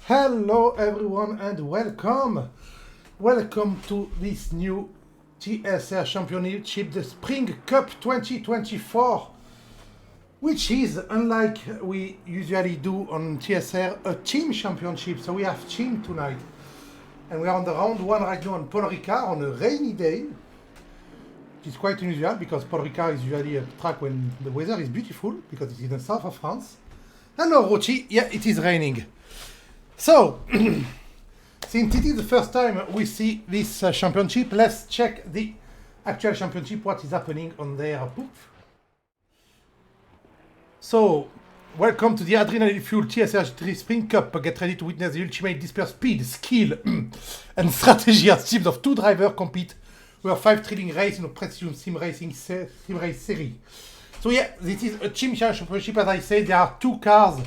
Hello everyone and welcome! Welcome to this new TSR Championship, the Spring Cup 2024, which is, unlike we usually do on TSR, a team championship. So we have team tonight. And we are on the round one right now on Paul Ricard on a rainy day. It is quite unusual because Paul Ricard is usually a track when the weather is beautiful because it is in the south of France. Hello Rochi, yeah, it is raining. So, since it is the first time we see this championship, let's check the actual championship, what is happening on there. Poof. So, welcome to the Adrenaline Fuel TSR GT3 Spring Cup. Get ready to witness the ultimate display of speed, skill, and strategy as teams of two drivers compete with 5 thrilling race in a precision sim racing sim race series. So yeah, this is a team championship. As I said, there are 2 cars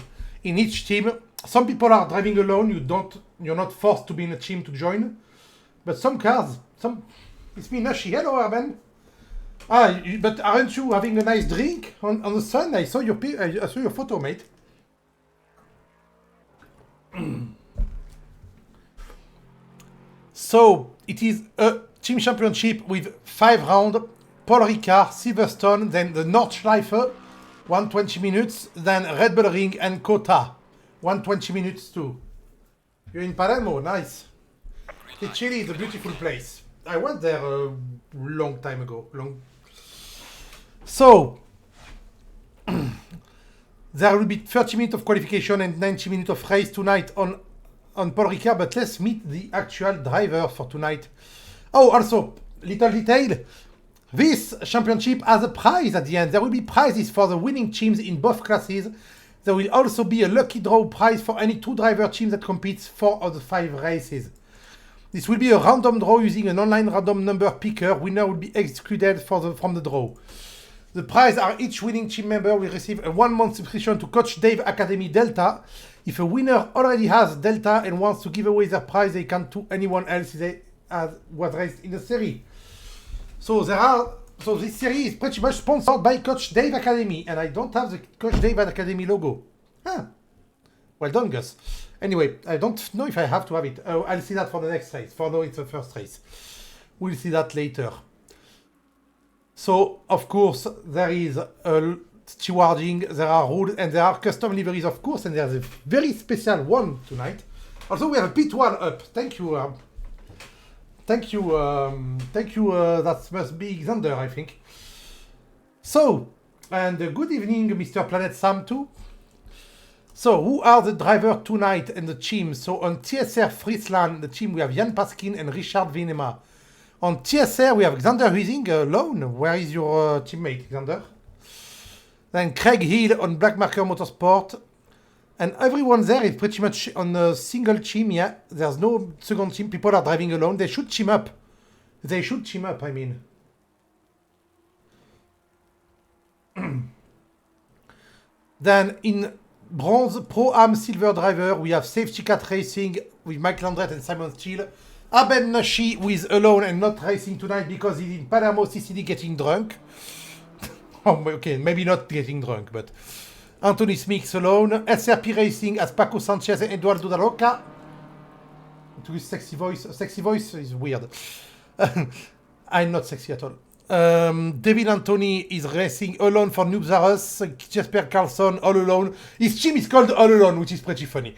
in each team. Some people are driving alone. You're not forced to be in a team to join. But some cars, it's me Nashi. Hello, Arben. But aren't you having a nice drink on the sun? I saw your photo, mate. So it is a team championship with 5 rounds. Paul Ricard, Silverstone, then the Nordschleife, 120 minutes, then Red Bull Ring and Kota, 120 minutes too. You're in Palermo, nice. Chile is a beautiful place. I went there a long time ago. So, there will be 30 minutes of qualification and 90 minutes of race tonight on Paul Ricard, but let's meet the actual driver for tonight. Oh, also, little detail. This championship has a prize at the end. There will be prizes for the winning teams in both classes. There will also be a lucky draw prize for any 2 driver teams that competes 4 of the 5 races. This will be a random draw using an online random number picker. Winner will be excluded from the draw. The prize are each winning team member will receive a 1-month subscription to Coach Dave Academy Delta. If a winner already has Delta and wants to give away their prize, they can to anyone else that was raced in the series. So this series is pretty much sponsored by Coach Dave Academy, and I don't have the Coach Dave Academy logo. Well done, Gus. Anyway, I don't know if I have to have it. I'll see that for the next race. For now, it's the first race. We'll see that later. So, of course, there is stewarding, there are rules, and there are custom liveries, of course, and there's a very special one tonight. Also, we have a pit one up. Thank you. Thank you, that must be Xander, I think. So, and good evening, Mr. Planet Sam too. So, who are the drivers tonight and the team? So, on TSR Friesland, the team, we have Jan Paskin and Richard Venema. On TSR, we have Xander Huizing alone. Where is your teammate, Xander? Then Craig Hill on Black Marker Motorsport. And everyone there is pretty much on a single team, yeah. There's no second team. People are driving alone. They should team up. I mean. Then in Bronze Pro-Am Silver Driver, we have Safety Cat Racing with Mike Landret and Simon Steele. Aben Nashi, who is alone and not racing tonight because he's in Palermo CCD getting drunk. Oh, okay, maybe not getting drunk, but... Anthony Smith alone. SRP Racing as Paco Sanchez and Eduardo Da Roca. To his sexy voice. Sexy voice is weird. I'm not sexy at all. David Anthony is racing alone for Noobs R Us. Jesper Carlson all alone. His team is called All Alone, which is pretty funny.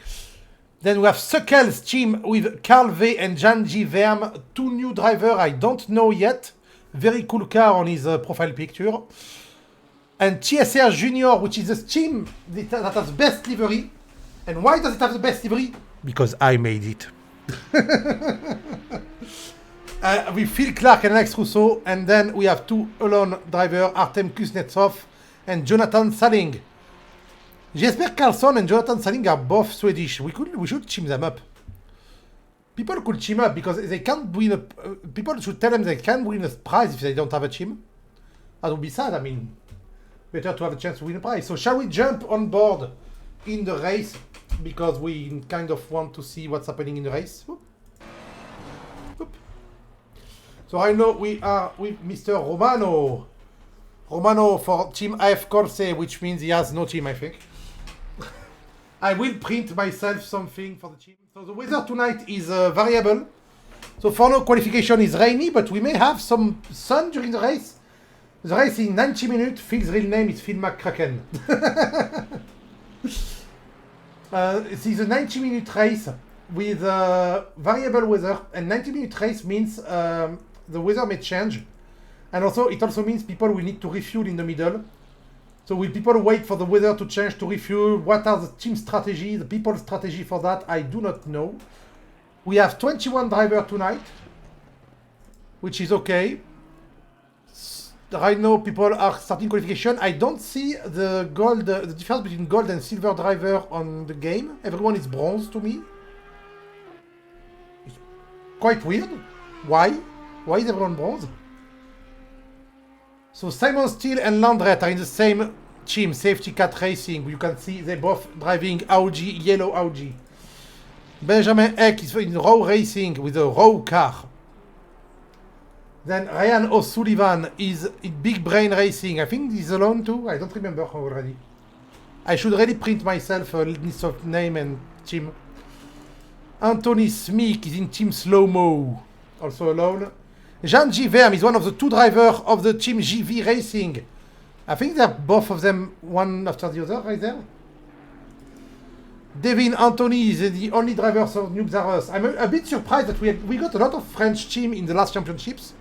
Then we have Suckel's team with Carl V and Janji Verm. 2 new drivers I don't know yet. Very cool car on his profile picture. And TSR Junior, which is a team that has best livery. And why does it have the best livery? Because I made it. With Phil Clark and Alex Russo. And then we have 2 alone drivers, Artem Kuznetsov and Jonathan Saling. Jesper Karlsson and Jonathan Saling are both Swedish. We should team them up. People could team up because they can't win people should tell them they can't win a prize if they don't have a team. That would be sad, I mean. Better to have a chance to win a prize. So shall we jump on board in the race? Because we kind of want to see what's happening in the race. Whoop. Whoop. So I know we are with Mr. Romano. Romano for Team AF Corse, which means he has no team, I think. I will print myself something for the team. So the weather tonight is variable. So for now, qualification is rainy, but we may have some sun during the race. The race in 90 minutes. Phil's real name is Phil McCracken. It is a 90-minute race with variable weather, and 90-minute race means the weather may change, and also it also means people will need to refuel in the middle. So will people wait for the weather to change to refuel? What are the team strategy, the people's strategy for that? I do not know. We have 21 drivers tonight, which is okay. Right now, people are starting qualification. I don't see the gold, the difference between gold and silver driver on the game. Everyone is bronze to me. It's quite weird. Why? Why is everyone bronze? So Simon Steele and Landret are in the same team, Safety Cat Racing. You can see they both driving Audi, yellow Audi. Benjamin Eck is in Row Racing with a Row car. Then Ryan O'Sullivan is in Big Brain Racing. I think he's alone too. I don't remember already. I should really print myself a list of name and team. Anthony Smeek is in Team Slow Mo, also alone. Jean Giverme is one of the two drivers of the Team GV Racing. I think they're both of them one after the other right there. Devin Anthony is the only driver of Noobs R Us. I'm a bit surprised that we got a lot of French team in the last championships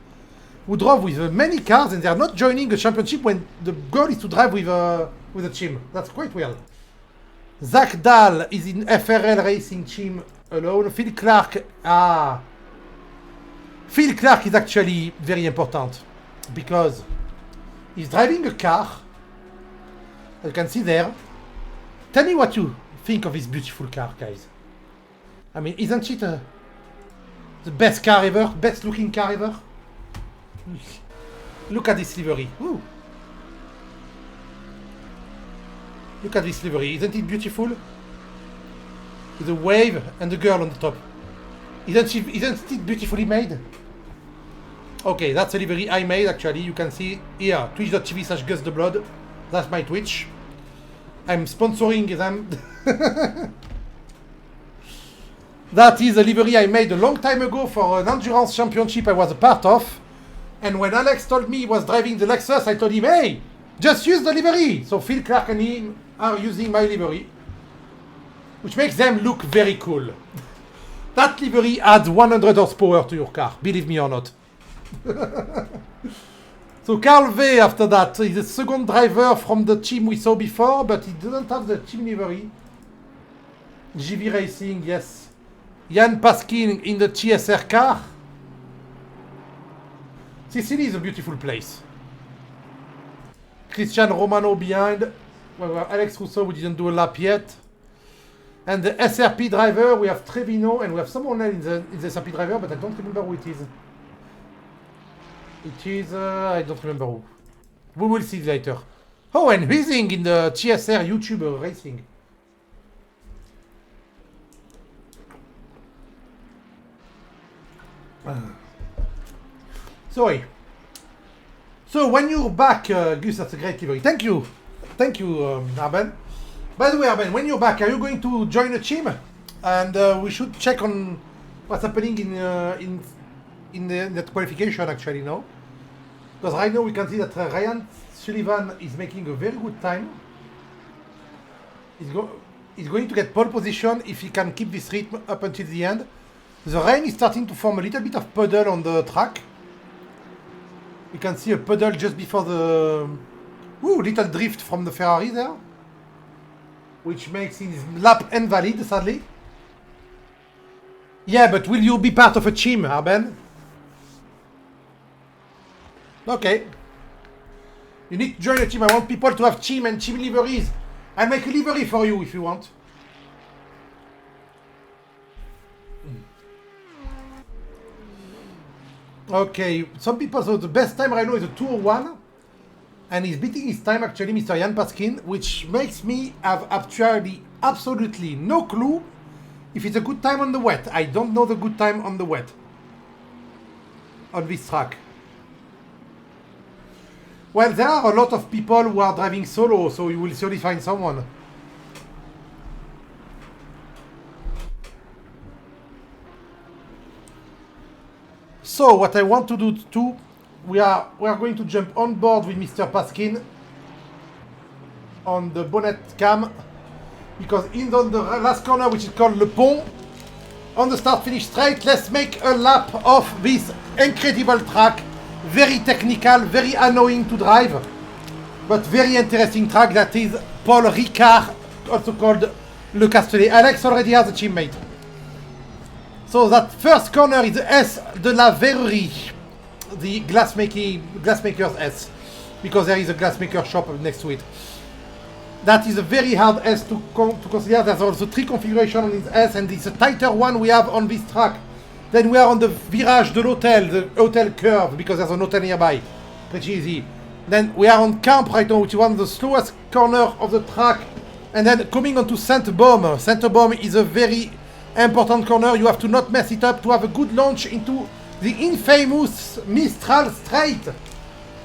who drove with many cars, and they are not joining a championship when the goal is to drive with a team. That's quite weird. Zach Dahl is in FRL Racing team alone. Phil Clark, Phil Clark is actually very important because he's driving a car, as you can see there. Tell me what you think of this beautiful car, guys. I mean, isn't it the best car ever? Best looking car ever? Look at this livery. Ooh. Look at this livery. Isn't it beautiful? With the wave and the girl on the top. Isn't it beautifully made? Okay, that's a livery I made actually. You can see here, twitch.tv/GusTheBlood. That's my Twitch. I'm sponsoring them. That is a livery I made a long time ago for an endurance championship I was a part of. And when Alex told me he was driving the Lexus, I told him, hey, just use the livery. So Phil Clark and him are using my livery, which makes them look very cool. That livery adds 100 horsepower to your car, believe me or not. So Carl V after that is the second driver from the team we saw before, but he doesn't have the team livery. GV Racing, yes. Jan Paskin in the TSR car. Sicily is a beautiful place. Christian Romano behind. Well, Alex Rousseau, we didn't do a lap yet. And the SRP driver, we have Trevino, and we have someone else in the SRP driver, but I don't remember who it is. It is, I don't remember who. We will see later. Oh, and Huizing in the TSR YouTuber racing. Sorry. So when you're back, Gus, that's a great livery. Thank you. Thank you, Arben. By the way, Arben, when you're back, are you going to join a team? And we should check on what's happening in that qualification actually now. Because right now we can see that Ryan Sullivan is making a very good time. He's going to get pole position if he can keep this rhythm up until the end. The rain is starting to form a little bit of puddle on the track. You can see a puddle just before the little drift from the Ferrari there, which makes his lap invalid, sadly. Yeah, but will you be part of a team, Arben? Okay. You need to join a team. I want people to have team and team liveries. I'll make a livery for you if you want. Okay, some people, so the best time right now is a 2:01, and he's beating his time actually, Mr. Jan Paskin, which makes me have actually absolutely no clue if it's a good time on the wet. I don't know the good time on the wet on this track. Well, there are a lot of people who are driving solo, so you will surely find someone. So what I want to do too, we are going to jump on board with Mr. Paskin on the bonnet cam, because in the last corner, which is called Le Pont, on the start-finish straight, let's make a lap of this incredible track. Very technical, very annoying to drive, but very interesting track that is Paul Ricard, also called Le Castellet. Alex already has a teammate. So that first corner is the S de la Verrerie, the glassmaker's S, because there is a glassmaker shop next to it. That is a very hard S to consider. There's also 3 configurations on this S, and it's a tighter one we have on this track. Then we are on the virage de l'hotel, the hotel curve, because there's an hotel nearby. Pretty easy. Then we are on Camp right now, which is one of the slowest corners of the track. And then coming onto Sainte-Baume. Sainte-Baume is a very important corner. You have to not mess it up to have a good launch into the infamous Mistral Straight.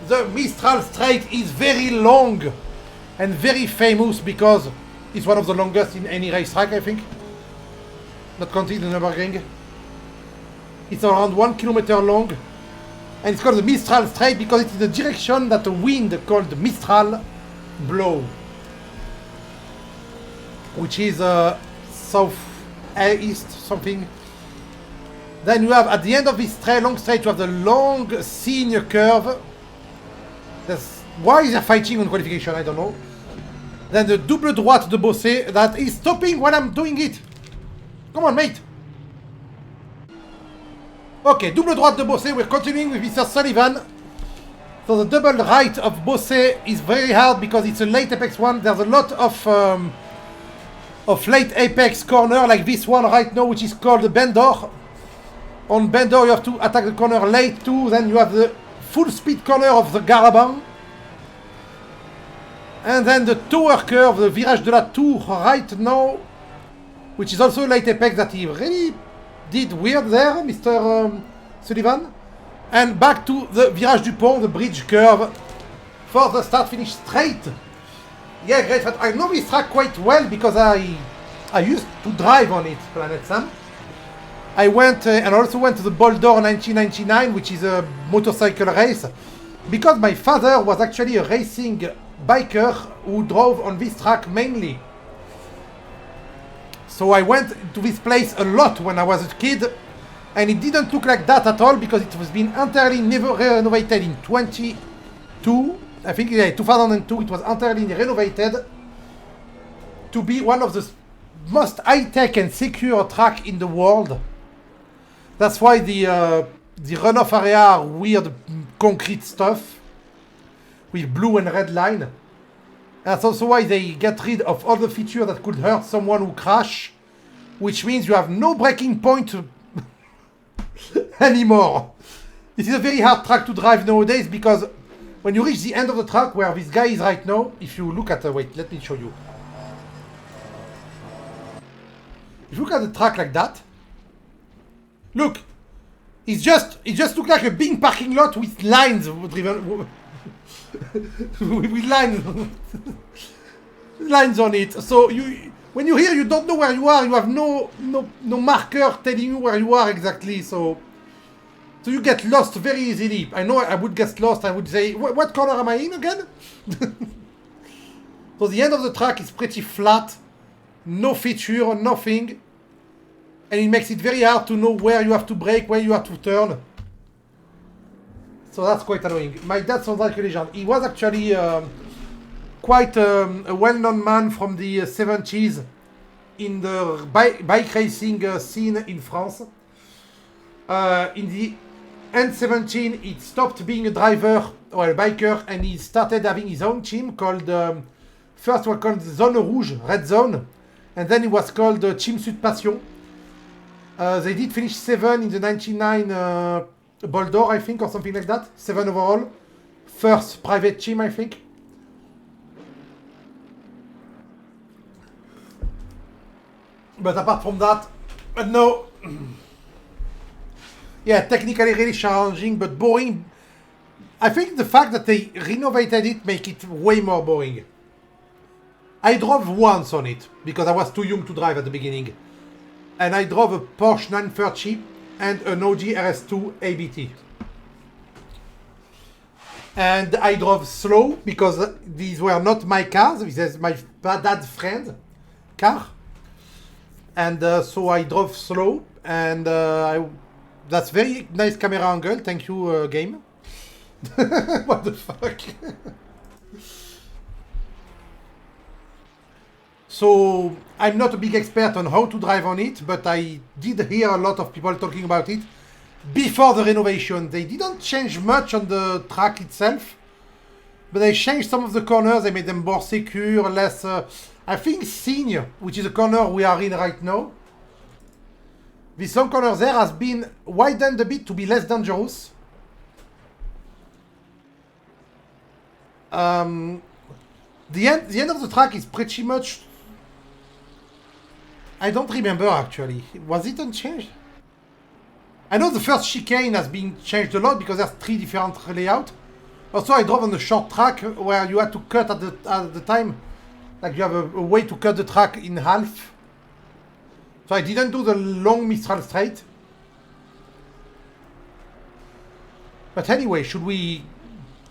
The Mistral Straight is very long and very famous because it's one of the longest in any racetrack, I think. Not counting the Nürburgring. It's around 1 kilometer long. And it's called the Mistral Straight because it's in the direction that the wind called Mistral blow. Which is south-east something. Then you have at the end of this long straight, you have the long senior curve. Why is there fighting on qualification? I don't know. Then the double droite de Bossé that is stopping when I'm doing it. Come on, mate. Okay, double droite de Bossé. We're continuing with Mr. Sullivan. So the double right of Bossé is very hard because it's a late apex one. There's a lot of late apex corner like this one right now, which is called the Bendor. On Bendor, you have to attack the corner late too. Then you have the full speed corner of the Garabin. And then the tower curve, the Virage de la Tour right now, which is also late apex that he really did weird there, Mr. Sullivan. And back to the Virage du Pont, the bridge curve for the start-finish straight. Yeah, great. I know this track quite well because I used to drive on it, Planet Sam. I went and also went to the Bol d'Or 1999, which is a motorcycle race, because my father was actually a racing biker who drove on this track mainly. So I went to this place a lot when I was a kid, and it didn't look like that at all because it was being entirely renovated in 2002. I think, yeah, 2002 it was entirely renovated to be one of the most high-tech and secure track in the world. That's why the runoff area are weird concrete stuff with blue and red line. That's also why they get rid of all the features that could hurt someone who crash, which means you have no braking point anymore. This is a very hard track to drive nowadays because when you reach the end of the track where this guy is right now, if you look at wait, let me show you. If you look at the track like that, look, it just looks like a big parking lot with lines driven with lines on it. So when you're here, you don't know where you are. You have no marker telling you where you are exactly. So you get lost very easily. I know I would get lost. I would say, what corner am I in again? So the end of the track is pretty flat, no feature, nothing. And it makes it very hard to know where you have to brake, where you have to turn. So that's quite annoying. My dad sounds like a legend. He was actually quite a well-known man from the 70s in the bike racing scene in France. In the end 17, he stopped being a driver or a biker, and he started having his own team called, first was called Zone Rouge, Red Zone, and then it was called Team Sud Passion. They did finish 7 in the 99 Bol d'Or, I think, or something like that. 7 overall. First private team, I think. But apart from that, no. Yeah, technically really challenging, but boring. I think the fact that they renovated it make it way more boring. I drove once on it, because I was too young to drive at the beginning. And I drove a Porsche 930, and an OG RS2 ABT. And I drove slow because these were not my cars. This is my dad's friend's car. And so I drove slow. And that's very nice camera angle. Thank you, game. What the fuck? So I'm not a big expert on how to drive on it, but I did hear a lot of people talking about it. Before the renovation, they didn't change much on the track itself, but they changed some of the corners. They made them more secure, less. I think Signe, which is the corner we are in right now, this long corner there has been widened a bit to be less dangerous. The end of the track is pretty much. I don't remember actually. Was it unchanged? I know the first chicane has been changed a lot because there's 3 different layouts. Also, I drove on a short track where you had to cut at the time. Like you have a way to cut the track in half. So I didn't do the long Mistral straight. But anyway, should we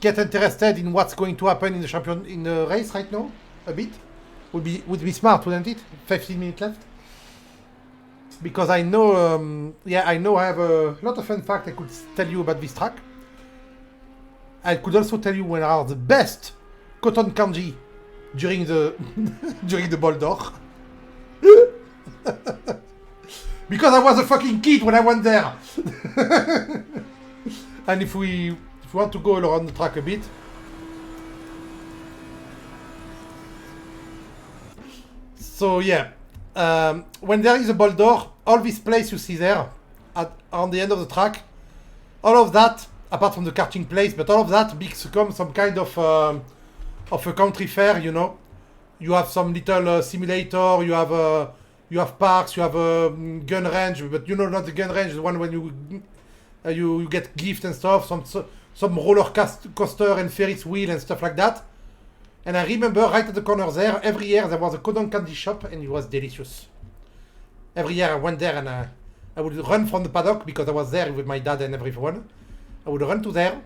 get interested in what's going to happen in the race right now? A bit? Would be smart, wouldn't it? 15 minutes left. Because I know, I know I have a lot of fun facts I could tell you about this track. I could also tell you when are the best cotton candy during the during the Ball d'Or. Because I was a fucking kid when I went there. And if we want to go around the track a bit. So yeah. When there is a Ball d'Or, all this place you see there on the end of the track, all of that, apart from the karting place, but all of that becomes some kind of a country fair, you know. You have some little simulator, you have parks, you have a gun range, but you know, not the gun range, the one when you get gift and stuff, some roller coaster and Ferris wheel and stuff like that. And I remember right at the corner there, every year there was a cotton candy shop and it was delicious. Every year I went there and I would run from the paddock because I was there with my dad and everyone. I would run to there,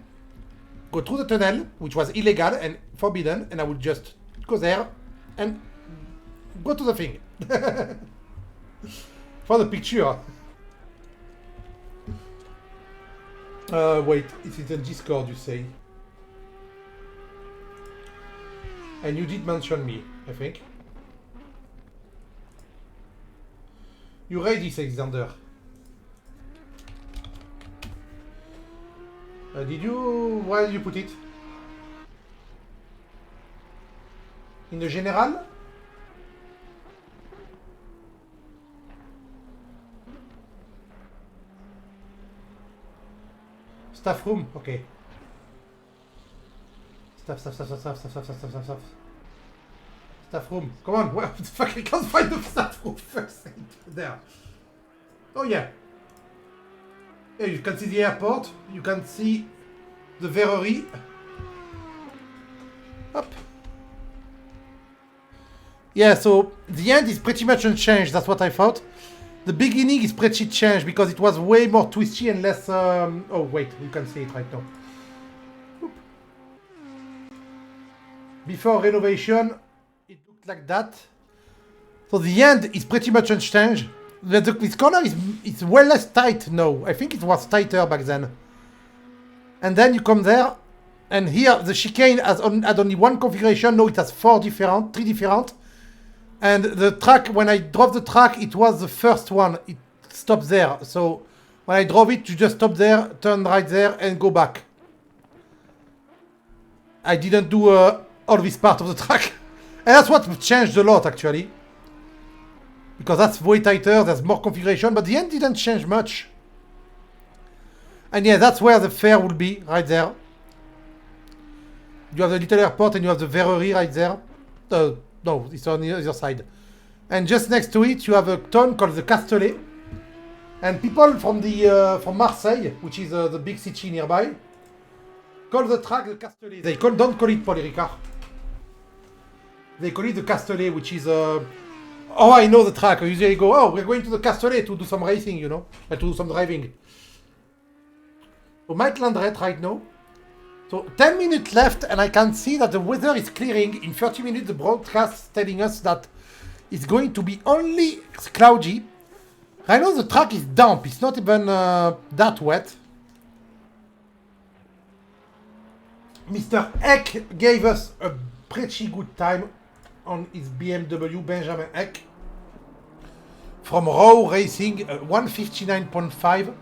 go through the tunnel, which was illegal and forbidden, and I would just go there and go to the thing. For the picture. Wait, it is in Discord, you say. And you did mention me, I think. You ready, says Xander. Did you... Where did you put it? In the general? Staff room? Okay. Staff room. Come on, where the fuck? I can't find the staff room first. There. Oh yeah. Yeah, you can see the airport. You can see the Verrerie. Up. Yeah, so the end is pretty much unchanged. That's what I thought. The beginning is pretty changed because it was way more twisty and less... Oh wait, you can see it right now. Before renovation, it looked like that. So the end is pretty much unchanged. This corner is well less tight now. I think it was tighter back then. And then you come there, and here the chicane had only one configuration. Now it has three different. And the track, when I drove the track, it was the first one. It stopped there. So when I drove it, you just stop there, turn right there, and go back. I didn't do all this part of the track. And that's what changed a lot, actually. Because that's way tighter, there's more configuration, but the end didn't change much. And yeah, that's where the fair will be, right there. You have the little airport and you have the Verrerie right there. No, it's on the other side. And just next to it, you have a town called the Castellet. And people from from Marseille, which is the big city nearby, call the track the Castellet. They don't call it Paul Ricard. They call it the Castellet, which is Oh, I know the track. I usually go, oh, we're going to the Castellet to do some racing, you know, to do some driving. So Mike Landret right now. So 10 minutes left, and I can see that the weather is clearing. In 30 minutes, the broadcast is telling us that it's going to be only cloudy. I know the track is damp. It's not even that wet. Mr. Eck gave us a pretty good time on his BMW, Benjamin Eck. From Raw Racing, 1:59.5.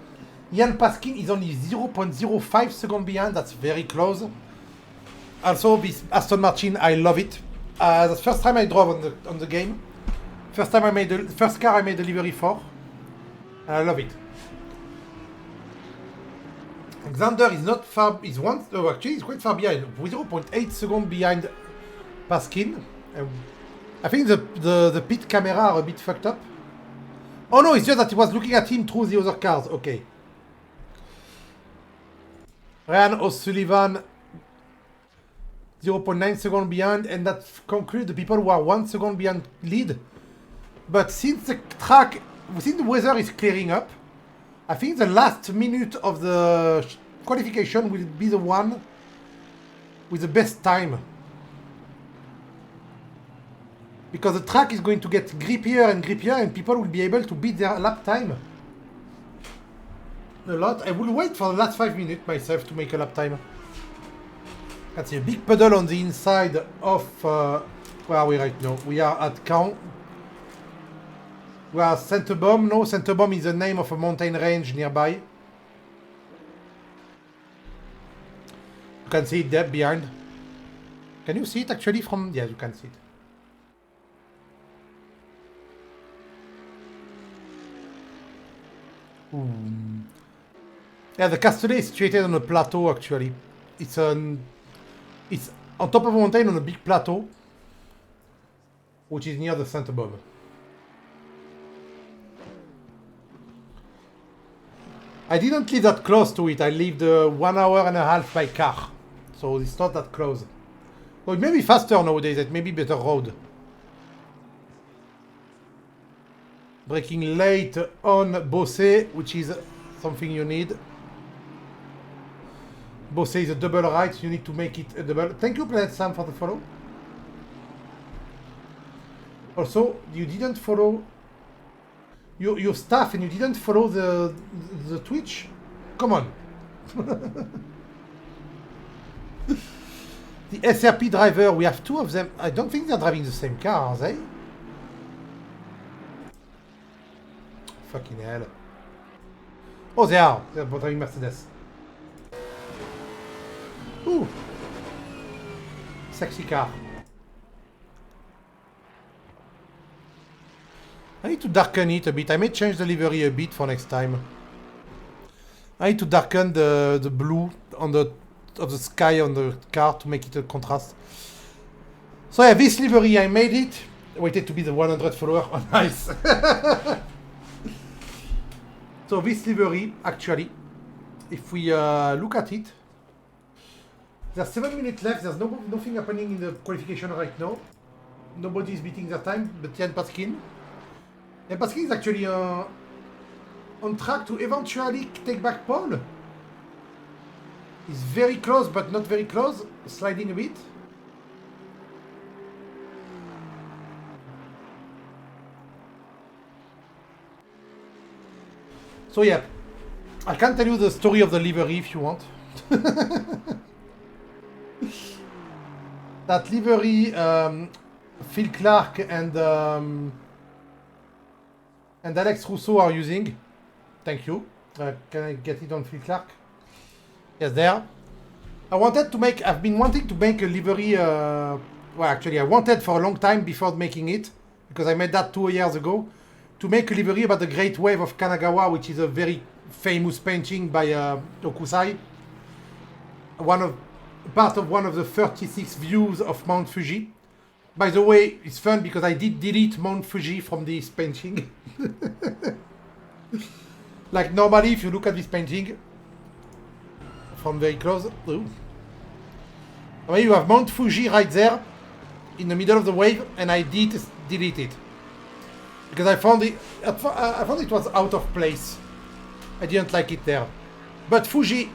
Ian Paskin is only 0.05 seconds behind. That's very close. Also, this Aston Martin, I love it. That's the first time I drove on the game. First car I made delivery for. I love it. Xander is not far. Actually, he's quite far behind. 0.8 seconds behind Paskin. I think the pit camera are a bit fucked up. Oh no, it's just that he was looking at him through the other cars. Okay. Ryan O'Sullivan, 0.9 seconds behind, and that concludes the people who are 1 second behind lead. But since the weather is clearing up, I think the last minute of the qualification will be the one with the best time. Because the track is going to get grippier and grippier, and people will be able to beat their lap time a lot. I will wait for the last 5 minutes myself to make a lap time. Can see a big puddle on the inside of where are we right now? We are at Caen. We are Saint-Baume. No, Saint-Baume is the name of a mountain range nearby. You can see it there behind. Can you see it actually from? Yes, you can see it. Yeah, the Castellet is situated on a plateau actually. It's on top of a mountain on a big plateau, which is near the Saint-Baume. I didn't live that close to it. I lived 1 hour and a half by car, so it's not that close. Well, it may be faster nowadays. It may be better road. Braking late on Bossé, which is something you need. Bossé is a double right, so you need to make it a double. Thank you, Planet Sam, for the follow. Also, you didn't follow your staff and you didn't follow the Twitch? Come on. The SRP driver, we have 2 of them. I don't think they're driving the same car, are they? Fucking hell. Oh, they are. They're both driving Mercedes. Ooh. Sexy car. I need to darken it a bit. I may change the livery a bit for next time. I need to darken the blue on the sky on the car to make it a contrast. So yeah, this livery, I made it. I waited to be the 100 follower. Oh, nice. So this livery, actually, if we look at it, there's 7 minutes left. There's nothing happening in the qualification right now. Nobody is beating their time, but Jan Paskin. And Paskin is actually on track to eventually take back Paul. He's very close, but not very close, sliding a bit. So yeah, I can tell you the story of the livery if you want. That livery, Phil Clark and Alex Rousseau are using. Thank you. Can I get it on Phil Clark? Yes, there. I've been wanting to make a livery, well actually I wanted for a long time before making it, because I made that 2 years ago, to make a livery about the Great Wave of Kanagawa, which is a very famous painting by Okusai. Part of one of the 36 views of Mount Fuji. By the way, it's fun because I did delete Mount Fuji from this painting. Like normally, if you look at this painting from very close, ooh. I mean, you have Mount Fuji right there in the middle of the wave, and I did delete it. because I found it was out of place. I didn't like it there. But Fuji,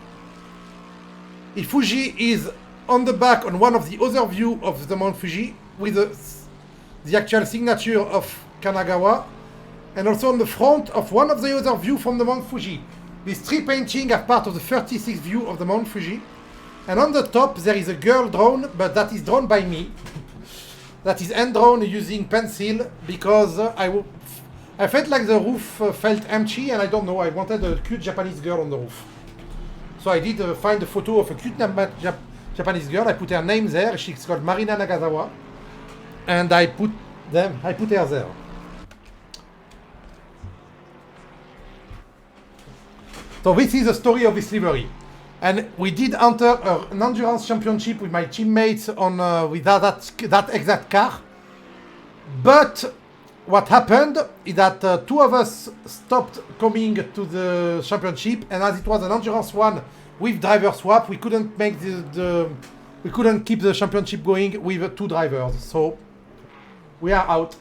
if Fuji is on the back on one of the other view of the Mount Fuji with the actual signature of Kanagawa, and also on the front of one of the other view from the Mount Fuji. These three paintings are part of the 36th view of the Mount Fuji. And on the top there is a girl drawn, but that is drawn by me. That is hand drawn using pencil because I felt like the roof felt empty, and I don't know, I wanted a cute Japanese girl on the roof. So I did find a photo of a cute Japanese girl. I put her name there. She's called Marina Nagasawa, and I put her there. So this is the story of this livery. And we did enter an endurance championship with my teammates on with that exact car. But what happened is that two of us stopped coming to the championship, and as it was an endurance one with driver swap, we couldn't make we couldn't keep the championship going with two drivers. So we are out.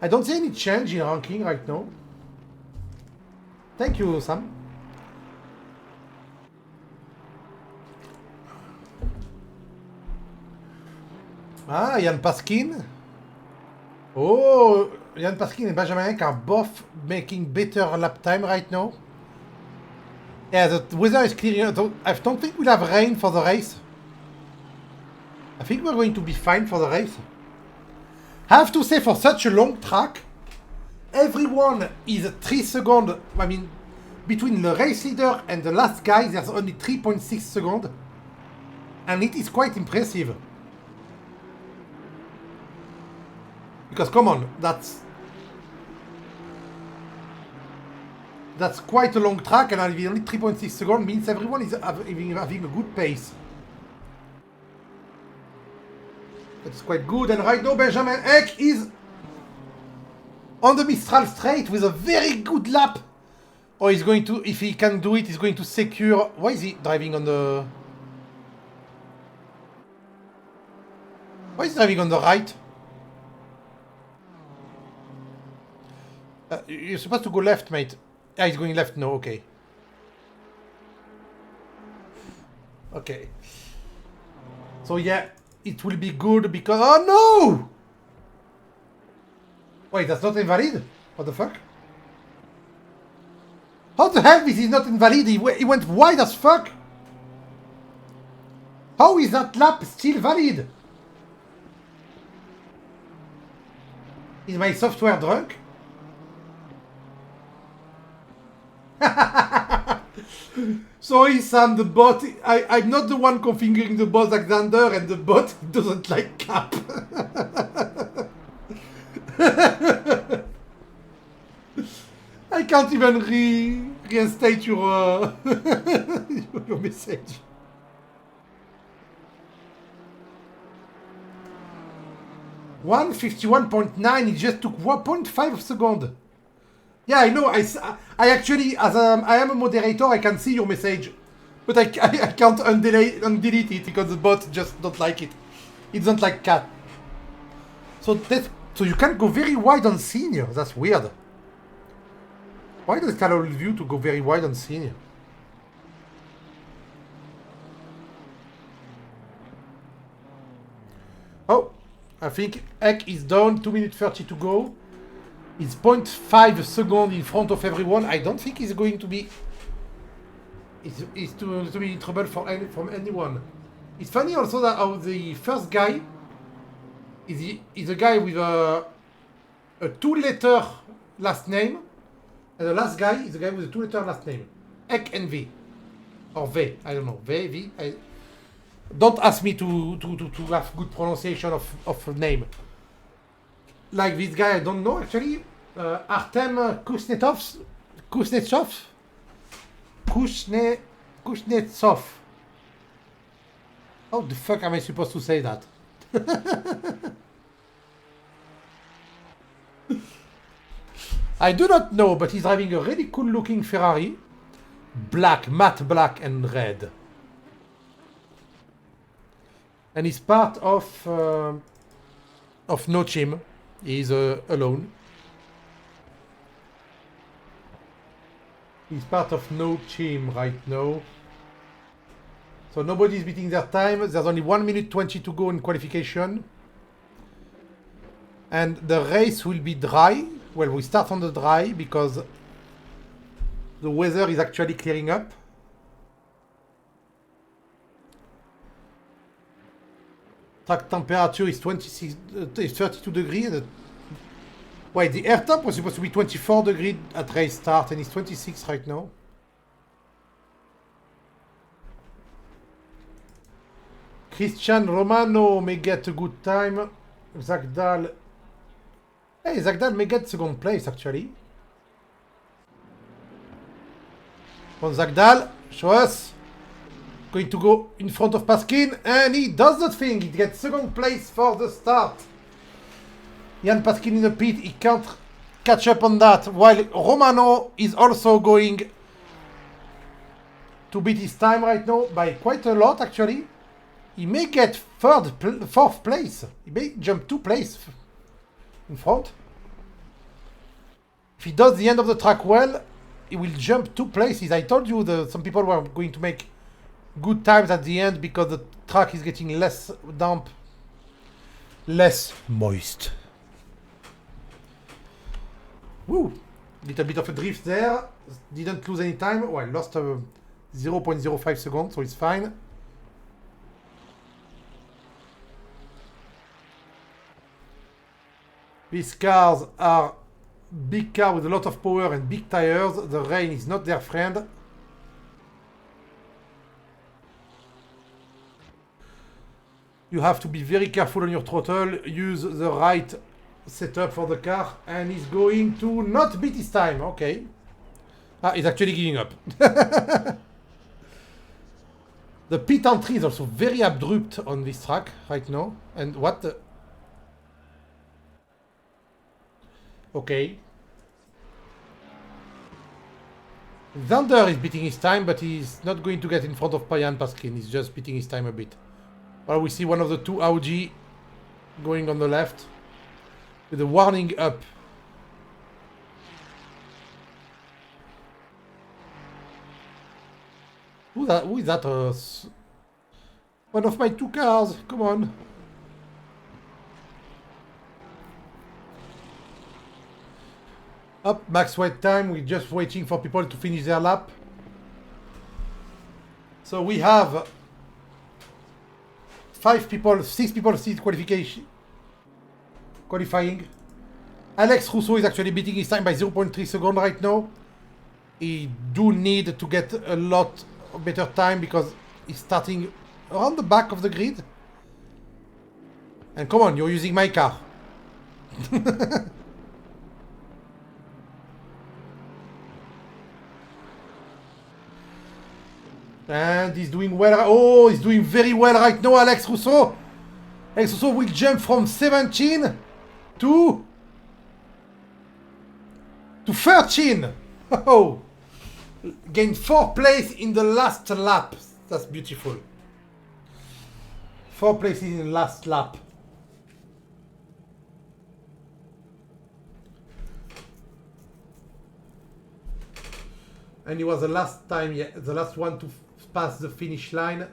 I don't see any change in ranking right now. Thank you, Sam. Ah, Yann Paskin. Oh, Yann Paskin and Benjamin are both making better lap time right now. Yeah, the weather is clearing. I don't think we'll have rain for the race. I think we're going to be fine for the race. I have to say, for such a long track, everyone is 3 seconds. I mean, between the race leader and the last guy, there's only 3.6 seconds. And it is quite impressive. Because, come on, that's quite a long track, and only 3.6 seconds means everyone is having a good pace. That's quite good, and right now Benjamin Eck is on the Mistral straight with a very good lap. Or he's going to, if he can do it, he's going to secure. Why is he driving on the... Why is he driving on the right? You're supposed to go left, mate. Ah, he's going left. No, okay. Okay. So yeah, it will be good because... Oh no! Wait, that's not invalid? What the fuck? How the hell is he not invalid? He went wide as fuck. How is that lap still valid? Is my software drunk? Sorry, Sam, the bot... I'm not the one configuring the bot, Alexander, and the bot doesn't like cap. I can't even reinstate your your message. $151.9, it just took 1.5 seconds. Yeah, I know. I actually, as I am a moderator, I can see your message, but I can't undelete it because the bot just don't like it. It doesn't like cat. So you can go very wide on senior. That's weird. Why does it allow you to go very wide on senior? Oh, I think Eck is down. 2 minutes 30 to go. It's 0.5 seconds in front of everyone. I don't think he's going to be... He's to be in trouble from anyone. It's funny also that how the first guy is a guy with a 2-letter last name, and the last guy is a guy with a 2-letter last name. Ek and V. Or V, I don't know. V. Don't ask me to have good pronunciation of name. Like this guy, I don't know actually. Artem Kuznetsov. How the fuck am I supposed to say that? I do not know, but he's driving a really cool looking Ferrari. Black, matte black and red. And he's part of of no team. He's alone. He's part of no team right now. So nobody's beating their time. There's only 1 minute 20 to go in qualification. And the race will be dry. Well, we start on the dry because the weather is actually clearing up. Track temperature is 32 degrees. Wait, the air temp was supposed to be 24 degrees at race start and it's 26 right now. Christian Romano may get a good time. Zagdal. Hey, Zagdal may get second place actually. On Zagdal, show us. Going to go in front of Paskin, and he does the thing. He gets second place for the start. Jan Paskin in the pit, he can't catch up on that, while Romano is also going to beat his time right now by quite a lot actually. He may get fourth place. He may jump 2 places in front. If he does the end of the track well, he will jump 2 places. I told you that some people were going to make good times at the end because the track is getting less damp, less moist. Woo! Little bit of a drift there. Didn't lose any time. Well, lost 0.05 seconds, so it's fine. These cars are big cars with a lot of power and big tires. The rain is not their friend. You have to be very careful on your throttle, use the right setup for the car, and he's going to not beat his time. Okay. Ah, he's actually giving up. The pit entry is also very abrupt on this track right now. And what the... Okay. Zander is beating his time, but he's not going to get in front of Payan Paskin. He's just beating his time a bit. Well, we see one of the 2 Audi going on the left with a warning up. Who is that? One of my 2 cars. Come on. Up, max wait time. We're just waiting for people to finish their lap. So we have 6 people still qualifying. Alex Rousseau is actually beating his time by 0.3 seconds right now. He do need to get a lot better time because he's starting around the back of the grid. And come on, you're using my car. And he's doing well. Oh, he's doing very well right now, Alex Rousseau. Alex Rousseau will jump from 17 to 13. Oh, gained 4 places in the last lap. That's beautiful. 4 places in the last lap. And he was the last one to pass the finish line.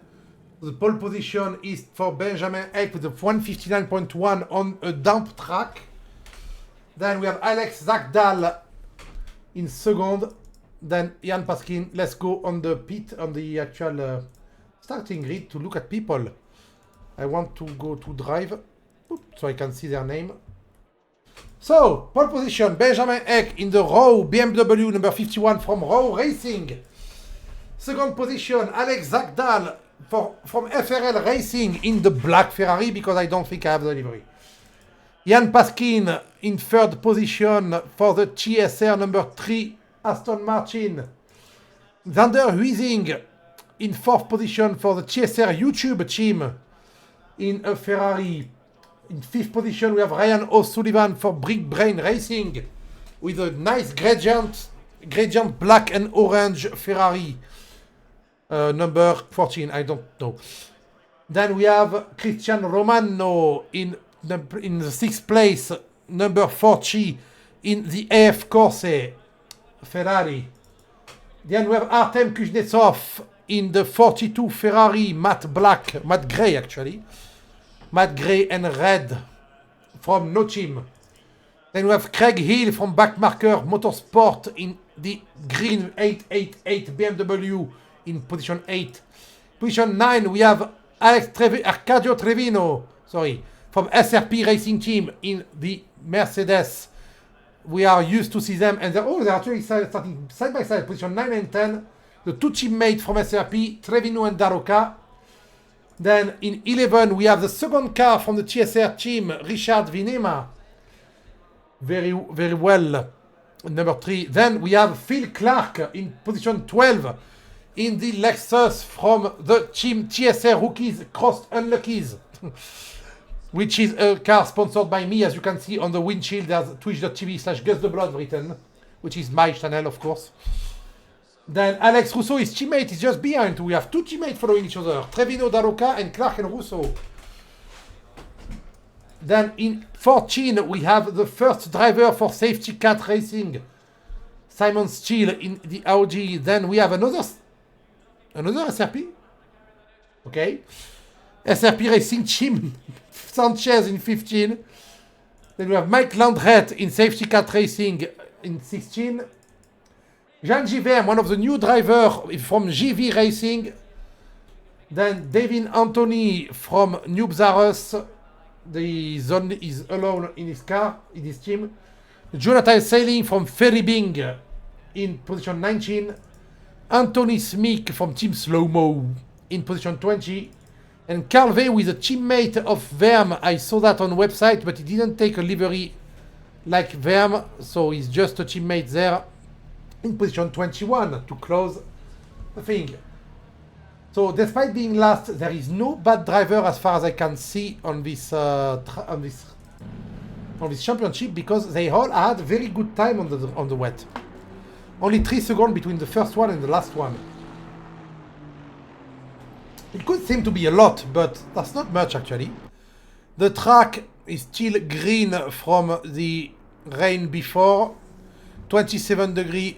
The pole position is for Benjamin Eck with a 159.1 on a damp track. Then we have Alex Zagdal in second. Then Jan Paskin. Let's go on the pit, on the actual starting grid to look at people. I want to go to drive so I can see their name. So, pole position, Benjamin Eck in the Row BMW number 51 from Row Racing. Second position, Alex Zagdal from FRL Racing in the black Ferrari because I don't think I have the livery. Jan Paskin in third position for the TSR number 3 Aston Martin. Zander Huizing in fourth position for the TSR YouTube team in a Ferrari. In fifth position, we have Ryan O'Sullivan for Brick Brain Racing with a nice gradient black and orange Ferrari. Number 14, I don't know. Then we have Christian Romano in in the 6th place, number 40 in the AF Corse, Ferrari. Then we have Artem Kuznetsov in the 42 Ferrari, matte grey actually. Matte grey and red from No Team. Then we have Craig Hill from Backmarker Motorsport in the green 888 BMW in position 8. Position 9 we have Arcadio Trevino, from SRP Racing Team in the Mercedes. We are used to see them, and they're actually starting side by side, position 9 and 10. The two teammates from SRP, Trevino and Daroca. Then in 11, we have the second car from the TSR team, Richard Vinema. Very, very well, number 3. Then we have Phil Clark in position 12 in the Lexus from the team TSR Rookies Crossed Unluckies, which is a car sponsored by me. As you can see on the windshield, there's twitch.tv/GusTheBlood written, which is my channel, of course. Then Alex Russo, his teammate, is just behind. We have two teammates following each other, Trevino, Daroca, and Clark and Russo. Then in 14, we have the first driver for Safety Cat Racing, Simon Steele in the Audi. Then we have another SRP. Okay. SRP Racing Team, Sanchez in 15. Then we have Mike Landret in Safety Cat Racing in 16. Jean Givert, one of the new drivers from GV Racing. Then Devin Anthony from Noobs R Us. The zone is alone in his car, in his team. Jonathan Sailing from Ferry Bing in position 19. Anthony Smeek from Team Slow-Mo in position 20. And Carl Vey with a teammate of Verm. I saw that on the website, but he didn't take a livery like Verm, so he's just a teammate there in position 21 to close the thing. So despite being last, there is no bad driver as far as I can see on this championship, because they all had very good time on the wet. Only 3 seconds between the first one and the last one. It could seem to be a lot, but that's not much actually. The track is still green from the rain before. 27 degrees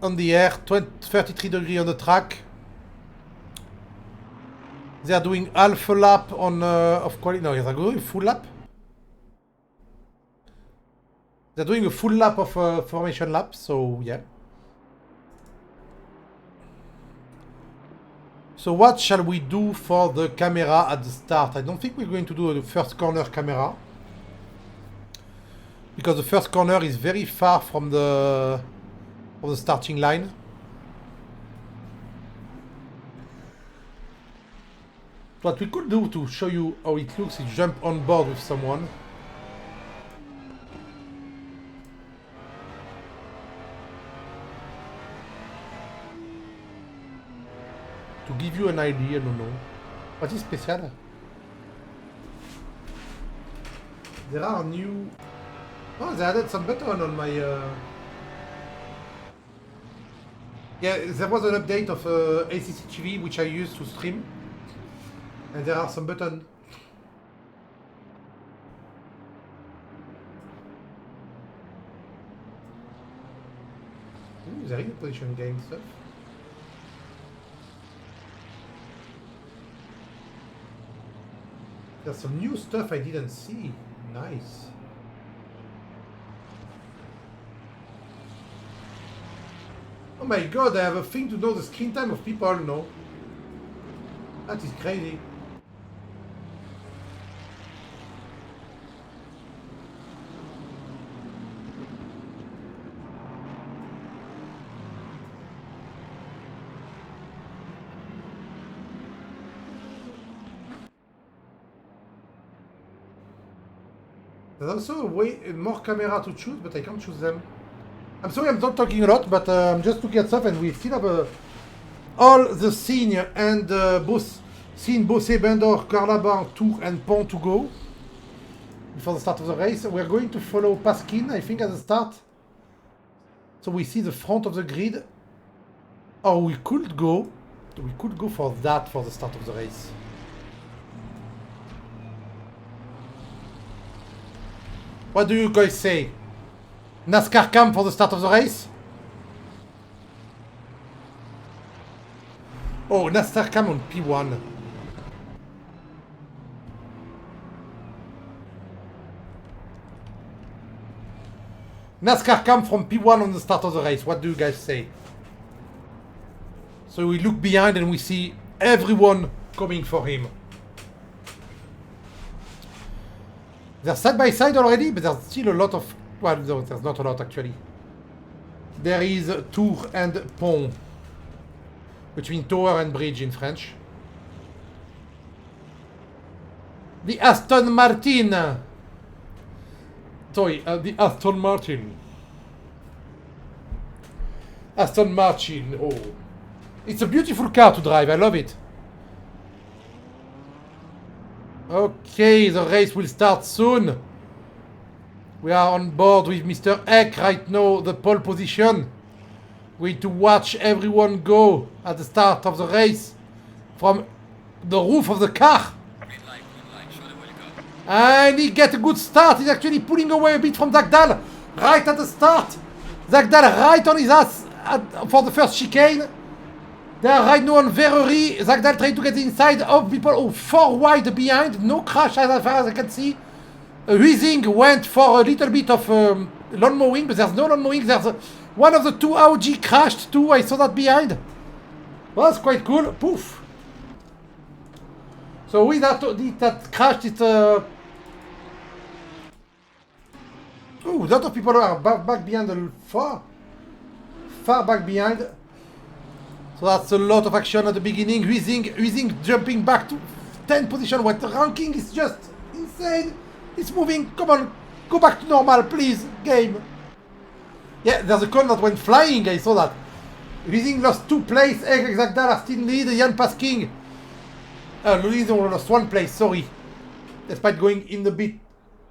on the air, 33 degrees on the track. They are doing half a lap on of quality. No, they're going full lap. They're doing a full lap of formation lap, so yeah. So what shall we do for the camera at the start? I don't think we're going to do the first corner camera, because the first corner is very far from the starting line. What we could do to show you how it looks is jump on board with someone. To give you an idea, no. What is special? There are new... Oh, they added some button on my... Yeah, there was an update of ACC TV, which I used to stream. And there are some buttons. Ooh, there is a position game stuff. There's some new stuff I didn't see. Nice. Oh my god, I have a thing to know the screen time of people, no? That is crazy. There's also more camera to choose, but I can't choose them. I'm sorry I'm not talking a lot, but I'm just looking at stuff, and we still have all the scene and both Bossé, Bendor, Carlaban, Tour and Pont to go before the start of the race. We're going to follow Paskin, I think, at the start. So we see the front of the grid. Or we could go for that for the start of the race. What do you guys say? NASCAR cam for the start of the race? Oh, NASCAR cam on P1. NASCAR cam from P1 on the start of the race. What do you guys say? So we look behind and we see everyone coming for him. They're side by side already, but there's still a lot of... Well, no, there's not a lot actually. There is Tour and Pont, which means tower and bridge in French. The Aston Martin. Sorry, the Aston Martin. Aston Martin, oh. It's a beautiful car to drive, I love it. Okay, the race will start soon. We are on board with Mr. Eck right now, the pole position. We need to watch everyone go at the start of the race from the roof of the car. And he gets a good start. He's actually pulling away a bit from Zagdal right at the start. Zagdal right on his ass for the first chicane. They are right now on Verrerie. Zagdal trying to get inside of people. Oh, 4 wide behind. No crash as far as I can see. Huizing went for a little bit of lawn mowing, but there's no lawn mowing. There's one of the 2 Audi crashed too. I saw that behind. Well, that's quite cool. Poof. So with that crashed, it's oh, a lot of people are back behind the far back behind. So that's a lot of action at the beginning. Huizing jumping back to 10th position. What the ranking is just insane. It's moving. Come on, go back to normal, please. Game. Yeah, there's a cone that went flying. I saw that. Huizing lost 2 places. Zagdal are still in lead. Jan Pasking. Louise lost 1 place. Sorry. Despite going in the bit,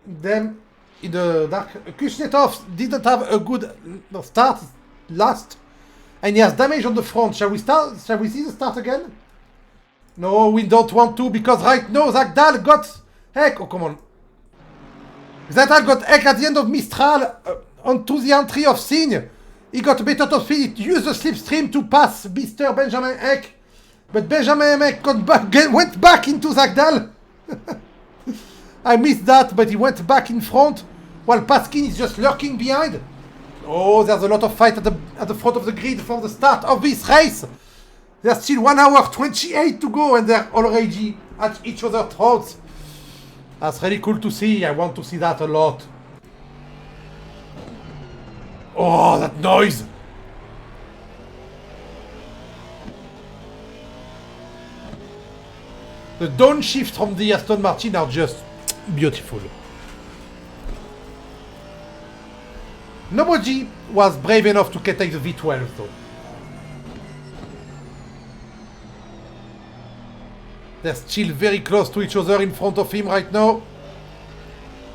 them in the dark. Kushnetov didn't have a good start. Last. And he has damage on the front. Shall we start? Shall we see the start again? No, we don't want to because right now Zagdal got heck. Oh, come on. Zagdal got heck at the end of Mistral onto the entry of Signe. He got a bit out of speed. He used the slipstream to pass Mr. Benjamin Eck. But Benjamin Eck went back into Zagdal. I missed that, but he went back in front while Paskin is just lurking behind. Oh, there's a lot of fight at the front of the grid for the start of this race. There's still 1 hour 28 to go and they're already at each other's throats. That's really cool to see. I want to see that a lot. Oh, that noise. The downshift from the Aston Martin are just beautiful. Nobody was brave enough to take the V12 though. They're still very close to each other in front of him right now.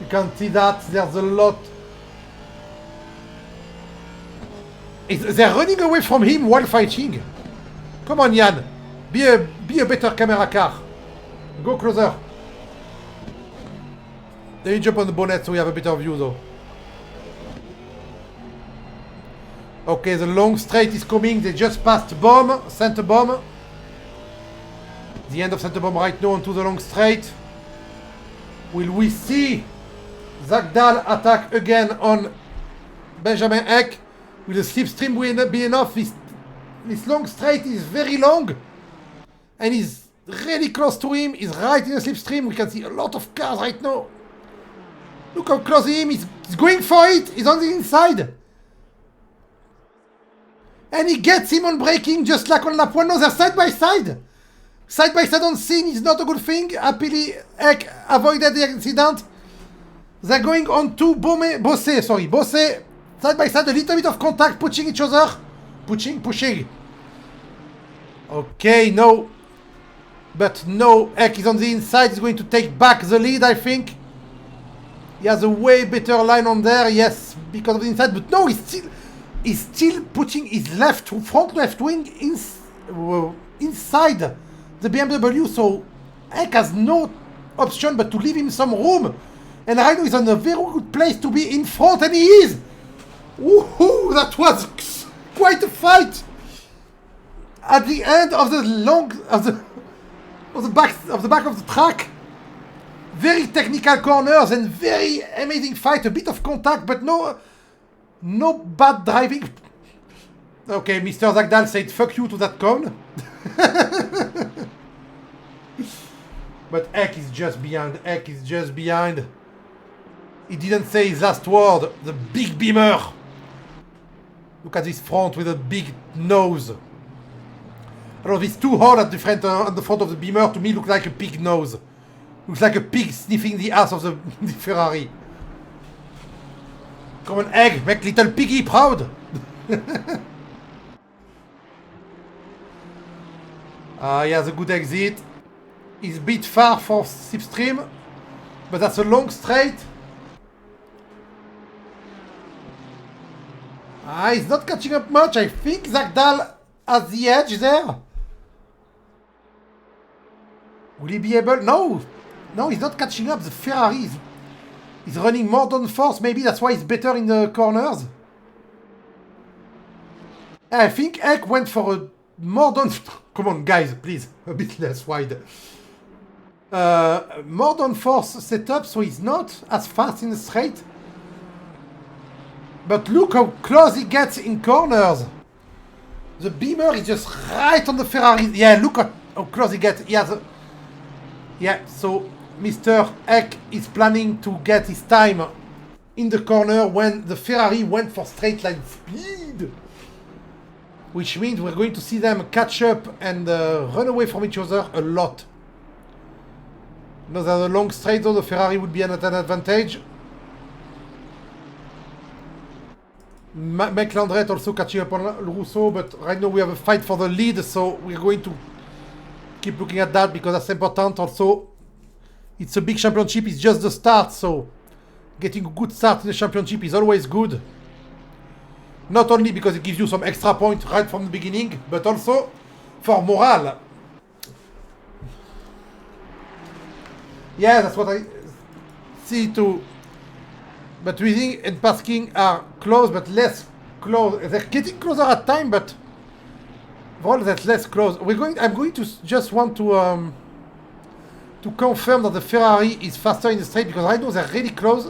You can see that there's a lot. They're running away from him while fighting. Come on, Jan. Be a better camera car. Go closer. Then you jump on the bonnet so we have a better view though. Okay, the long straight is coming. They just passed center bomb. The end of center bomb right now onto the long straight. Will we see Zagdal attack again on Benjamin Eck? Will the slipstream be enough? This long straight is very long. And he's really close to him. He's right in the slipstream. We can see a lot of cars right now. Look how close he is. He's going for it. He's on the inside. And he gets him on braking just like on lap 1. No, they're side by side. Side by side on scene is not a good thing. Happily, Eck avoided the accident. They're going on to Bosse. Side by side, a little bit of contact, pushing each other. Pushing. Okay, no. But no, Eck is on the inside. He's going to take back the lead, I think. He has a way better line on there, yes, because of the inside. But no, he's still putting his front left wing inside the BMW. So Eck has no option but to leave him some room. And Rhino is on a very good place to be in front, and he is! Woohoo! That was quite a fight! At the end of the back of the track. Very technical corners and very amazing fight. A bit of contact, but no bad driving. Okay, Mr. Zagdal said fuck you to that cone. But Eck is just behind. Eck is just behind. He didn't say his last word. The big beamer. Look at this front with a big nose. I don't know, these two horns at the front of the beamer to me look like a pig nose. Looks like a pig sniffing the ass of the Ferrari. Come on, Egg, make little piggy proud. He has a good exit. He's a bit far for slipstream, but that's a long straight. He's not catching up much. I think Zagdal has the edge there. Will he be able? No, he's not catching up. The Ferrari is running more downforce. Maybe that's why he's better in the corners. I think Eck went for a more down... Come on, guys, please. A bit less wide. More downforce setup, so he's not as fast in the straight. But look how close he gets in corners. The Beamer is just right on the Ferrari. Yeah, look at how close he gets. He has a... Yeah, so Mr. Eck is planning to get his time in the corner when the Ferrari went for straight line speed. Which means we're going to see them catch up and run away from each other a lot. Now that the long straight though, the Ferrari would be at an advantage. McLandret also catching up on Rousseau, but right now we have a fight for the lead, so we're going to keep looking at that because that's important. Also, it's a big championship, it's just the start, so getting a good start in the championship is always good. Not only because it gives you some extra points right from the beginning, but also for morale. Yeah, that's what I see too. But Weaving and Pasking are close, but less close. They're getting closer at time, but overall that's less close. I'm going to just want to confirm that the Ferrari is faster in the straight because I know they're really close.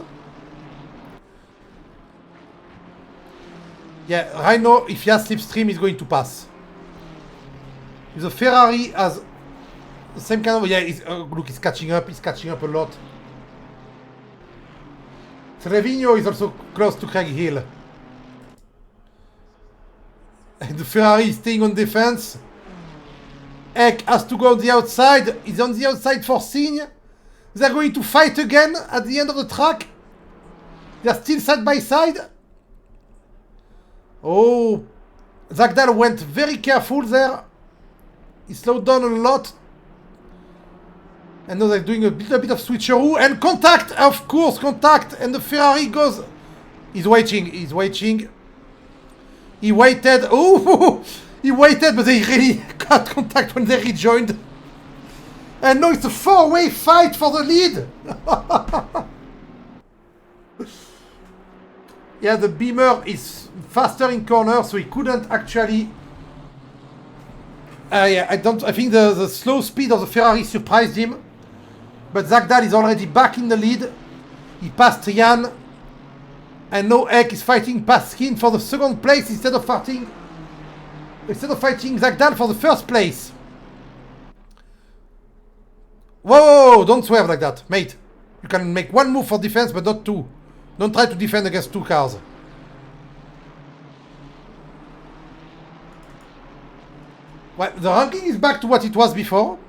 Yeah, Rhino, if he has slipstream, is going to pass. If the Ferrari has the same kind of... Yeah, look, he's catching up a lot. Trevino is also close to Craig Hill. And the Ferrari is staying on defense. Eck has to go on the outside. He's on the outside for Signe. They're going to fight again at the end of the track. They're still side by side. Oh, Zagdal went very careful there. He slowed down a lot. And now they're doing a little bit of switcheroo. And contact, of course, contact. And the Ferrari goes... He's waiting. He waited. Oh, he waited, but they really got contact when they rejoined. And now it's a four-way fight for the lead. Yeah, the Beamer is faster in corners, so he couldn't actually... yeah, I think the slow speed of the Ferrari surprised him. But Zagdal is already back in the lead. He passed Jan. And now Eck is fighting Paskin for the second place instead of fighting Zagdal for the first place. Whoa, don't swerve like that, mate. You can make one move for defense, but not two. Don't try to defend against two cars. Well, the ranking is back to what it was before.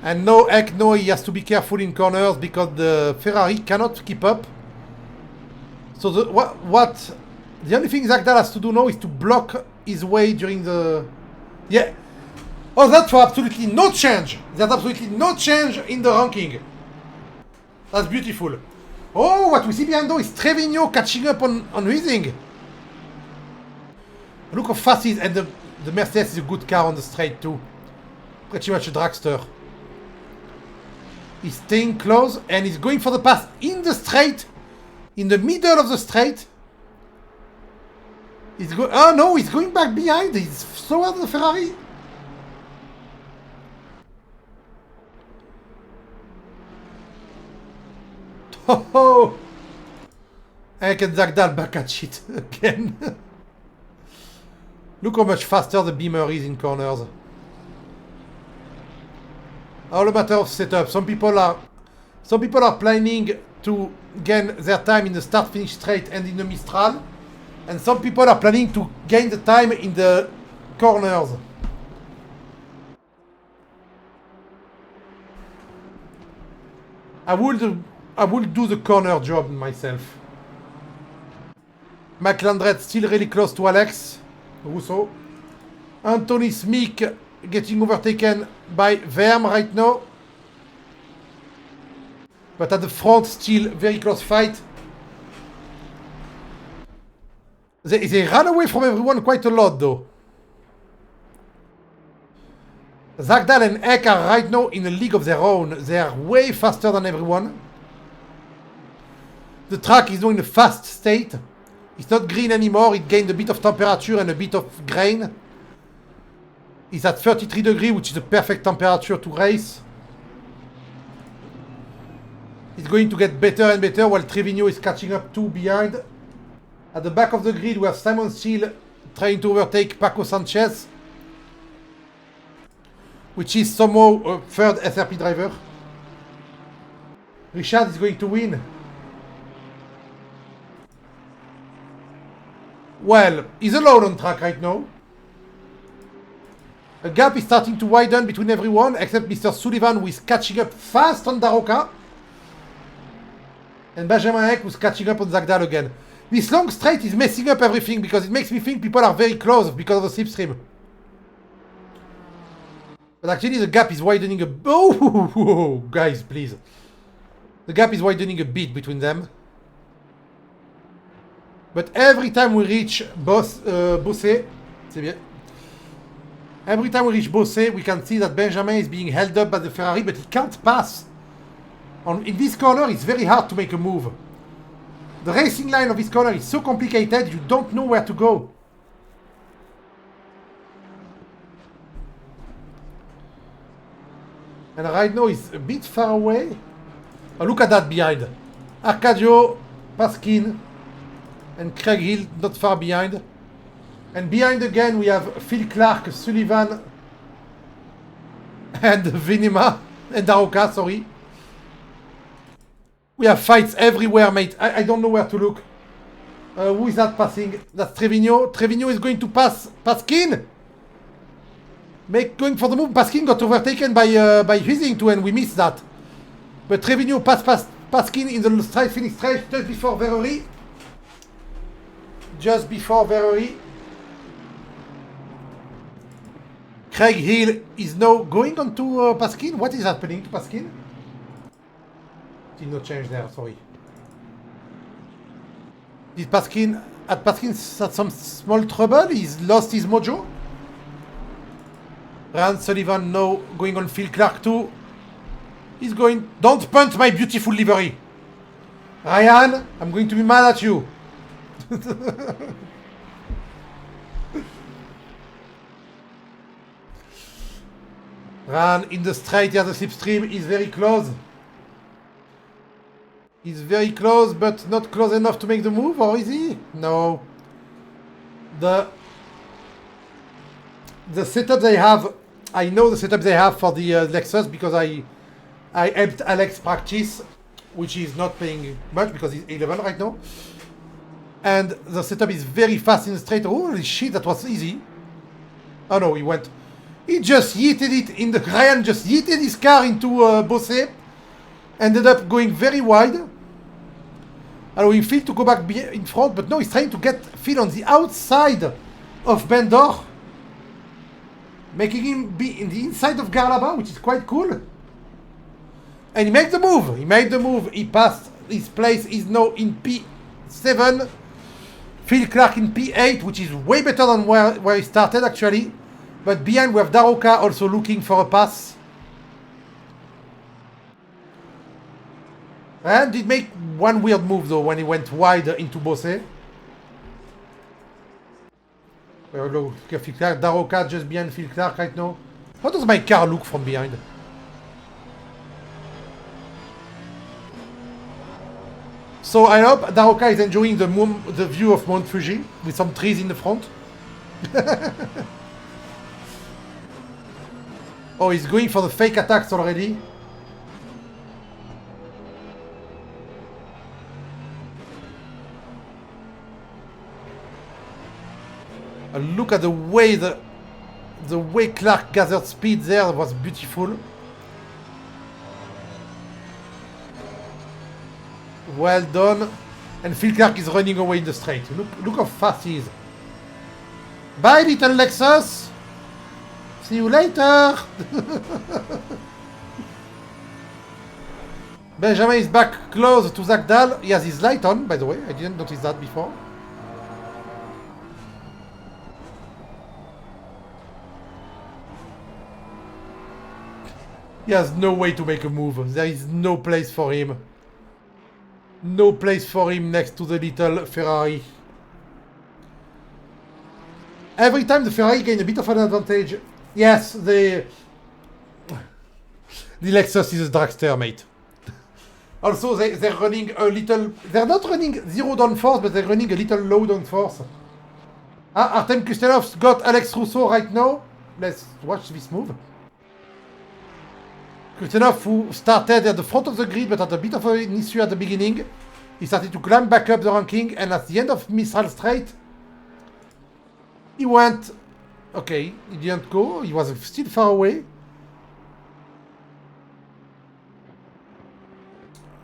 And now Eck, he has to be careful in corners because the Ferrari cannot keep up. So the only thing Zagdal has to do now is to block his way during the... Yeah. Oh, that's for absolutely no change. There's absolutely no change in the ranking. That's beautiful. Oh, what we see behind though is Trevino catching up on Weaving. Look how fast he is. And the Mercedes is a good car on the straight too. Pretty much a dragster. He's staying close and he's going for the pass in the straight. In the middle of the straight. Oh no, he's going back behind. He's slower than the Ferrari. Oh, I can Zagdal back at it again. Look how much faster the Beamer is in corners. All a matter of setup. Some people are planning to gain their time in the start-finish straight and in the Mistral, and some people are planning to gain the time in the corners. I will do the corner job myself. McLandret still really close to Alex Rousseau. Anthony Smick getting overtaken by Verme right now. But at the front, still very close fight. They ran away from everyone quite a lot though. Zagdal and Eck are right now in a league of their own. They are way faster than everyone. The track is now in a fast state. It's not green anymore. It gained a bit of temperature and a bit of grain. It's at 33 degrees, which is the perfect temperature to race. It's going to get better and better while Trevino is catching up 2 behind. At the back of the grid, we have Simon Steele trying to overtake Paco Sanchez, which is somehow a third SRP driver. Richard is going to win. Well, he's alone on track right now. A gap is starting to widen between everyone except Mr. Sullivan, who is catching up fast on Daroca. And Benjamin Eck, who's catching up on Zagdal again. This long straight is messing up everything because it makes me think people are very close because of the slipstream. But actually the gap is widening a... Oh, guys, please. The gap is widening a bit between them. But every time we reach Bossé, c'est bien. Every time we reach Bossé, we can see that Benjamin is being held up by the Ferrari, but he can't pass. In this corner, it's very hard to make a move. The racing line of this corner is so complicated, you don't know where to go. And right now, it's a bit far away. Oh, look at that behind. Arcadio, Paskin, and Craig Hill not far behind. And behind again we have Phil Clark, Sullivan, and Vinima, and Daroca, sorry. We have fights everywhere, mate. I don't know where to look. Who is that passing? That's Trevino. Trevino is going to pass Paskin. Going for the move. Paskin got overtaken by Huizing and we missed that. But Trevino passed Paskin in the finish straight just before Verrery. Just before Verrery. Craig Hill is now going on to Paskin. What is happening to Paskin? Did no change there, sorry. Did Paskin had some small trouble? He's lost his mojo. Ryan Sullivan now going on Phil Clark too. He's going... Don't punt my beautiful livery. Ryan, I'm going to be mad at you. Ryan in the straight, yeah, the slipstream is very close. He's very close, but not close enough to make the move, or is he? No. The setup they have, I know the setup they have for the Lexus because I helped Alex practice, which is not paying much because he's 11 right now. And the setup is very fast in the straight. Holy shit, that was easy. Oh no, he went. He just yeeted it in the... Ryan just yeeted his car into Bossé. Ended up going very wide. Allowing Phil to go back in front, but no, he's trying to get Phil on the outside of Bendor. Making him be in the inside of Garlaba, which is quite cool. And he made the move. He made the move. He passed. His place is now in P7. Phil Clark in P8, which is way better than where he started actually. But behind we have Daroca also looking for a pass. And did make one weird move though when he went wide into Bosse. Look, Phil Clark, Daroka just behind Phil Clark right now. How does my car look from behind? So I hope Daroka is enjoying the view of Mount Fuji with some trees in the front. Oh, he's going for the fake attacks already. Look at the way Clark gathered speed there was beautiful. Well done. And Phil Clark is running away in the straight. Look how fast he is. Bye, little Lexus. See you later. Benjamin is back close to Zach Dahl. He has his light on, by the way. I didn't notice that before. He has no way to make a move. There is no place for him. No place for him next to the little Ferrari. Every time the Ferrari gains a bit of an advantage. Yes, the Lexus is a dragster, mate. Also, they're running a little... They're not running zero downforce, but they're running a little low downforce. Artem Kustenov's got Alex Rousseau right now. Let's watch this move. Kustenov, who started at the front of the grid but had a bit of an issue at the beginning. He started to climb back up the ranking, and at the end of Mistral Straight, he went... Okay, he didn't go, he was still far away.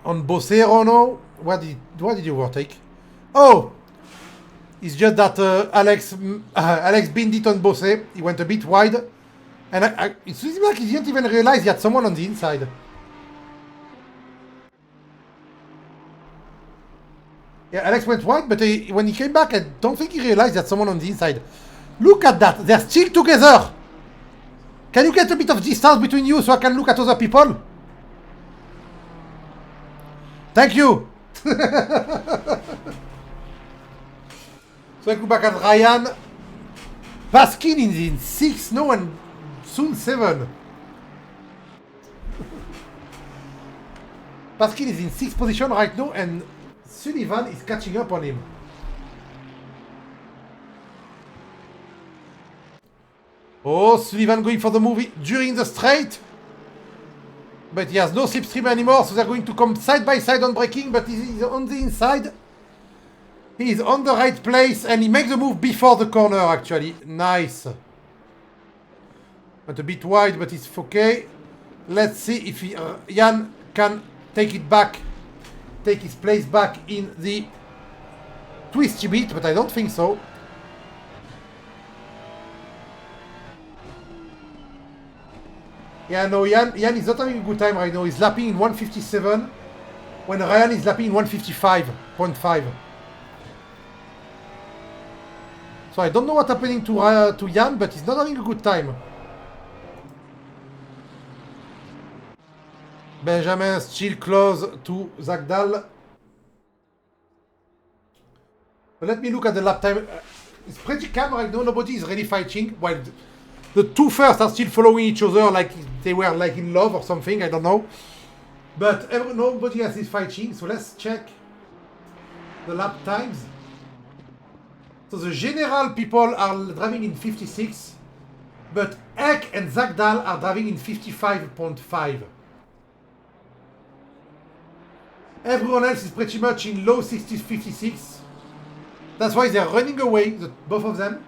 On Bosse, Rono, what did you overtake? Oh! It's just that Alex binned it on Bosse. He went a bit wide. And it seems like he didn't even realize he had someone on the inside. Yeah, Alex went wide, but when he came back, I don't think he realized he had someone on the inside. Look at that! They're still together! Can you get a bit of distance between you so I can look at other people? Thank you! So I look back at Ryan. Paskin is in 6 now and soon 7. Paskin is in 6th position right now and Sullivan is catching up on him. Oh, Sullivan going for the movie during the straight. But he has no slipstream anymore, so they're going to come side by side on braking, but he's on the inside. He is on the right place, and he makes the move before the corner, actually. Nice. But a bit wide, but it's okay. Let's see if Jan can take it back, take his place back in the twisty bit, but I don't think so. Yeah, no, Jan is not having a good time right now. He's lapping in 157, when Ryan is lapping in 155.5. So I don't know what's happening to Jan, but he's not having a good time. Benjamin still close to Zach Dahl. But let me look at the lap time. It's pretty calm right now. Nobody is really fighting. Well, the two first are still following each other like they were like in love or something. I don't know. But nobody else is fighting. So let's check the lap times. So the general people are driving in 56. But Eck and Zach Dahl are driving in 55.5. Everyone else is pretty much in low 60s, 56. That's why they're running away, both of them.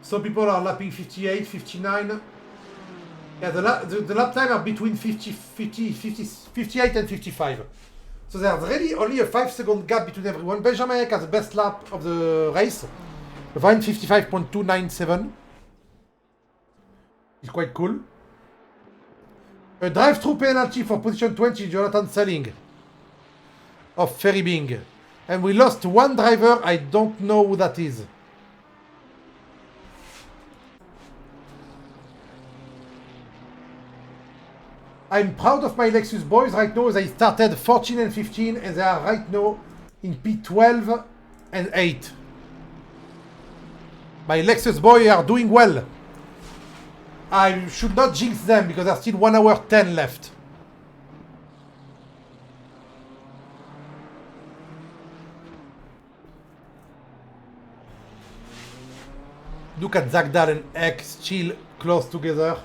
Some people are lapping 58, 59. Yeah, the lap time are between 58 and 55. So there's really only a 5-second gap between everyone. Benjamin Eck has the best lap of the race. 55.297. It's quite cool. A drive-through penalty for position 20, Jonathan Selling of Ferry Bing. And we lost one driver, I don't know who that is. I'm proud of my Lexus boys right now. They started 14 and 15 and they are right now in P12 and 8. My Lexus boys are doing well. I should not jinx them because there's still 1 hour 10 left. Look at Zagdal and X chill close together.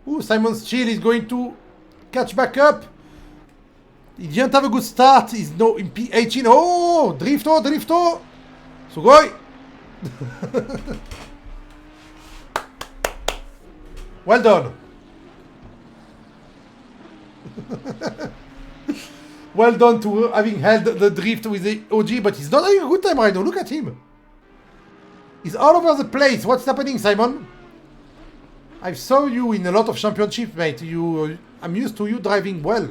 Ooh, Simon's chill is going to catch back up. He didn't have a good start. He's now in P18. Oh, drifto, drifto. Sugoi. Well done. Well done to having held the drift with the OG, but he's not having a good time right now. Look at him. He's all over the place. What's happening, Simon? I saw you in a lot of championships, mate. I'm used to you driving well.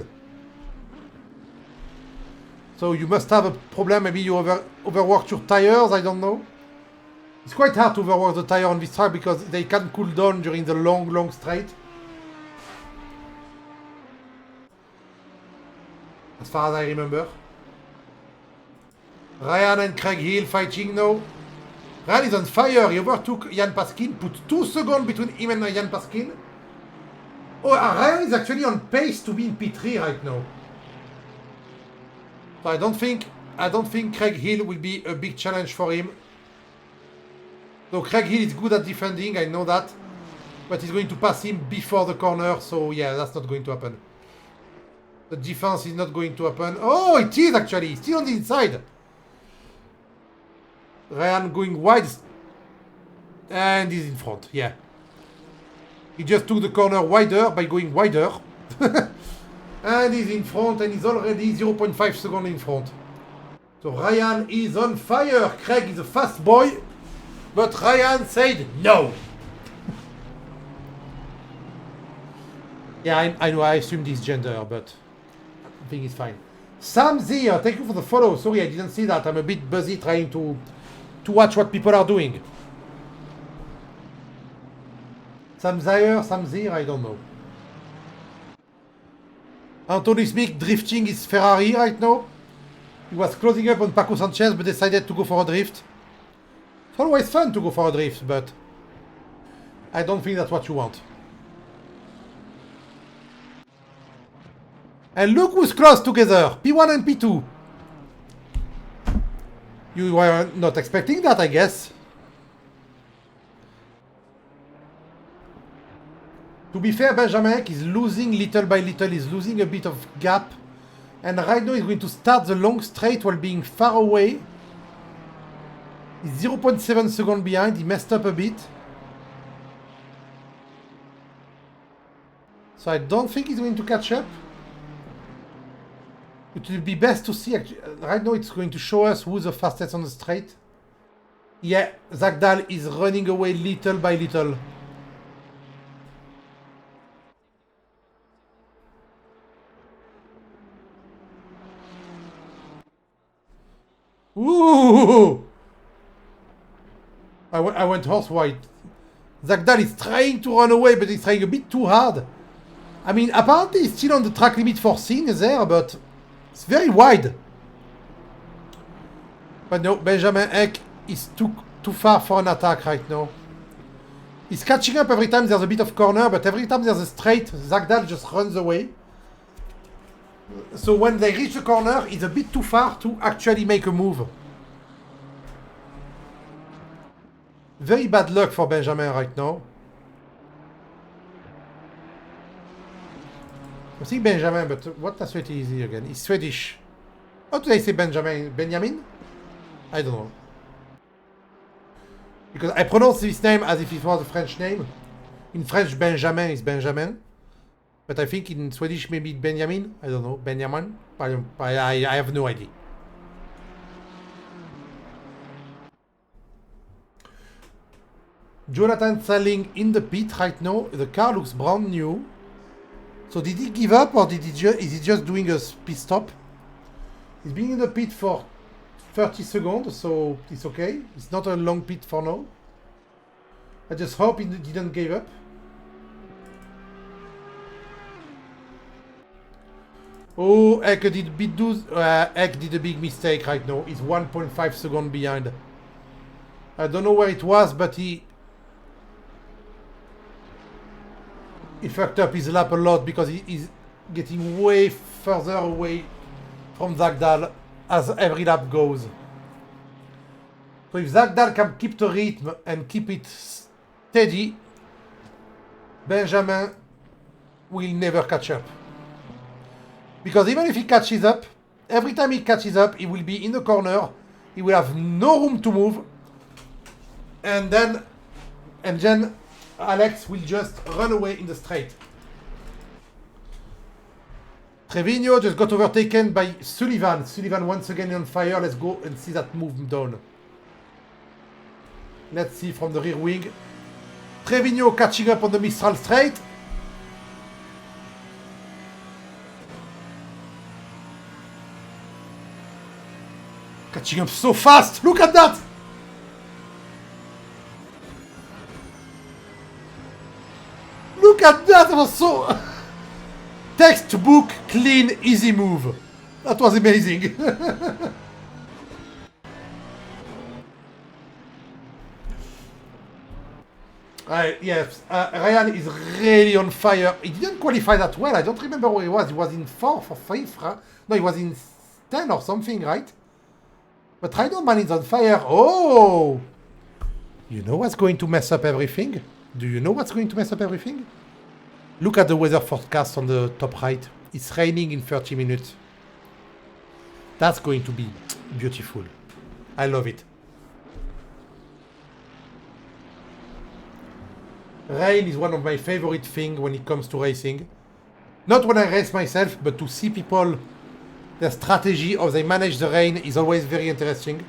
So you must have a problem. Maybe you overworked your tires. I don't know. It's quite hard to overwork the tire on this track because they can cool down during the long straight. As far as I remember. Ryan and Craig Hill fighting now. Ryan is on fire. He overtook Jan Paskin. Put 2 seconds between him and Jan Paskin. Oh, Ryan is actually on pace to be in P3 right now. So I don't think Craig Hill will be a big challenge for him. So Craig Hill is good at defending, I know that. But he's going to pass him before the corner, so yeah, that's not going to happen. The defense is not going to happen. Oh, it is actually. He's still on the inside. Ryan going wide. And he's in front, yeah. He just took the corner wider by going wider. And he's in front and he's already 0.5 seconds in front. So Ryan is on fire. Craig is a fast boy. But Ryan said no. Yeah, I know, I assumed he's gender, but I think it's fine. Sam Zia, thank you for the follow. Sorry, I didn't see that. I'm a bit busy trying to watch what people are doing. Sam Zia, I don't know. Anthony Smith drifting his Ferrari right now. He was closing up on Paco Sanchez but decided to go for a drift. It's always fun to go for a drift, but I don't think that's what you want. And look who's close together, P1 and P2. You were not expecting that, I guess. To be fair, Benjamin is losing little by little, he's losing a bit of gap. And right now he's going to start the long straight while being far away. He's 0.7 seconds behind, he messed up a bit. So I don't think he's going to catch up. It will be best to see, actually, right now it's going to show us who's the fastest on the straight. Yeah, Zagdal is running away little by little. Ooh! I went horse wide. Zagdal is trying to run away, but he's trying a bit too hard. I mean, apparently he's still on the track limit for seeing there, but it's very wide. But no, Benjamin Eck is too far for an attack right now. He's catching up every time there's a bit of corner, but every time there's a straight, Zagdal just runs away. So when they reach the corner, it's a bit too far to actually make a move. Very bad luck for Benjamin right now. I think Benjamin, but what nationality is he again? He's Swedish. How do they say Benjamin? Benjamin? I don't know. Because I pronounce this name as if it was a French name. In French, Benjamin is Benjamin. But I think in Swedish, maybe Benjamin. I don't know. Benjamin? I have no idea. Jonathan Salling in the pit right now. The car looks brand new. So did he give up or is he just doing a pit stop? He's been in the pit for 30 seconds, so it's okay. It's not a long pit for now. I just hope he didn't give up. Oh, Eck did a big mistake right now. He's 1.5 seconds behind. I don't know where it was, but he fucked up his lap a lot because he's getting way further away from Zagdal as every lap goes. So if Zagdal can keep the rhythm and keep it steady, Benjamin will never catch up. Because even if he catches up, every time he catches up, he will be in the corner, he will have no room to move, and then Alex will just run away in the straight. Trevino just got overtaken by Sullivan. Sullivan once again on fire. Let's go and see that move down. Let's see from the rear wing. Trevino catching up on the Mistral straight. Catching up so fast! Look at that! Look at that! It was so... textbook, clean, easy move. That was amazing. Yes, Ryan is really on fire. He didn't qualify that well. I don't remember where he was. He was in 4th or 5th, right? No, he was in 10 or something, right? But Man is on fire. Oh! You know what's going to mess up everything? Do you know what's going to mess up everything? Look at the weather forecast on the top right. It's raining in 30 minutes. That's going to be beautiful. I love it. Rain is one of my favorite things when it comes to racing. Not when I race myself, but to see people, their strategy, how they manage the rain is always very interesting.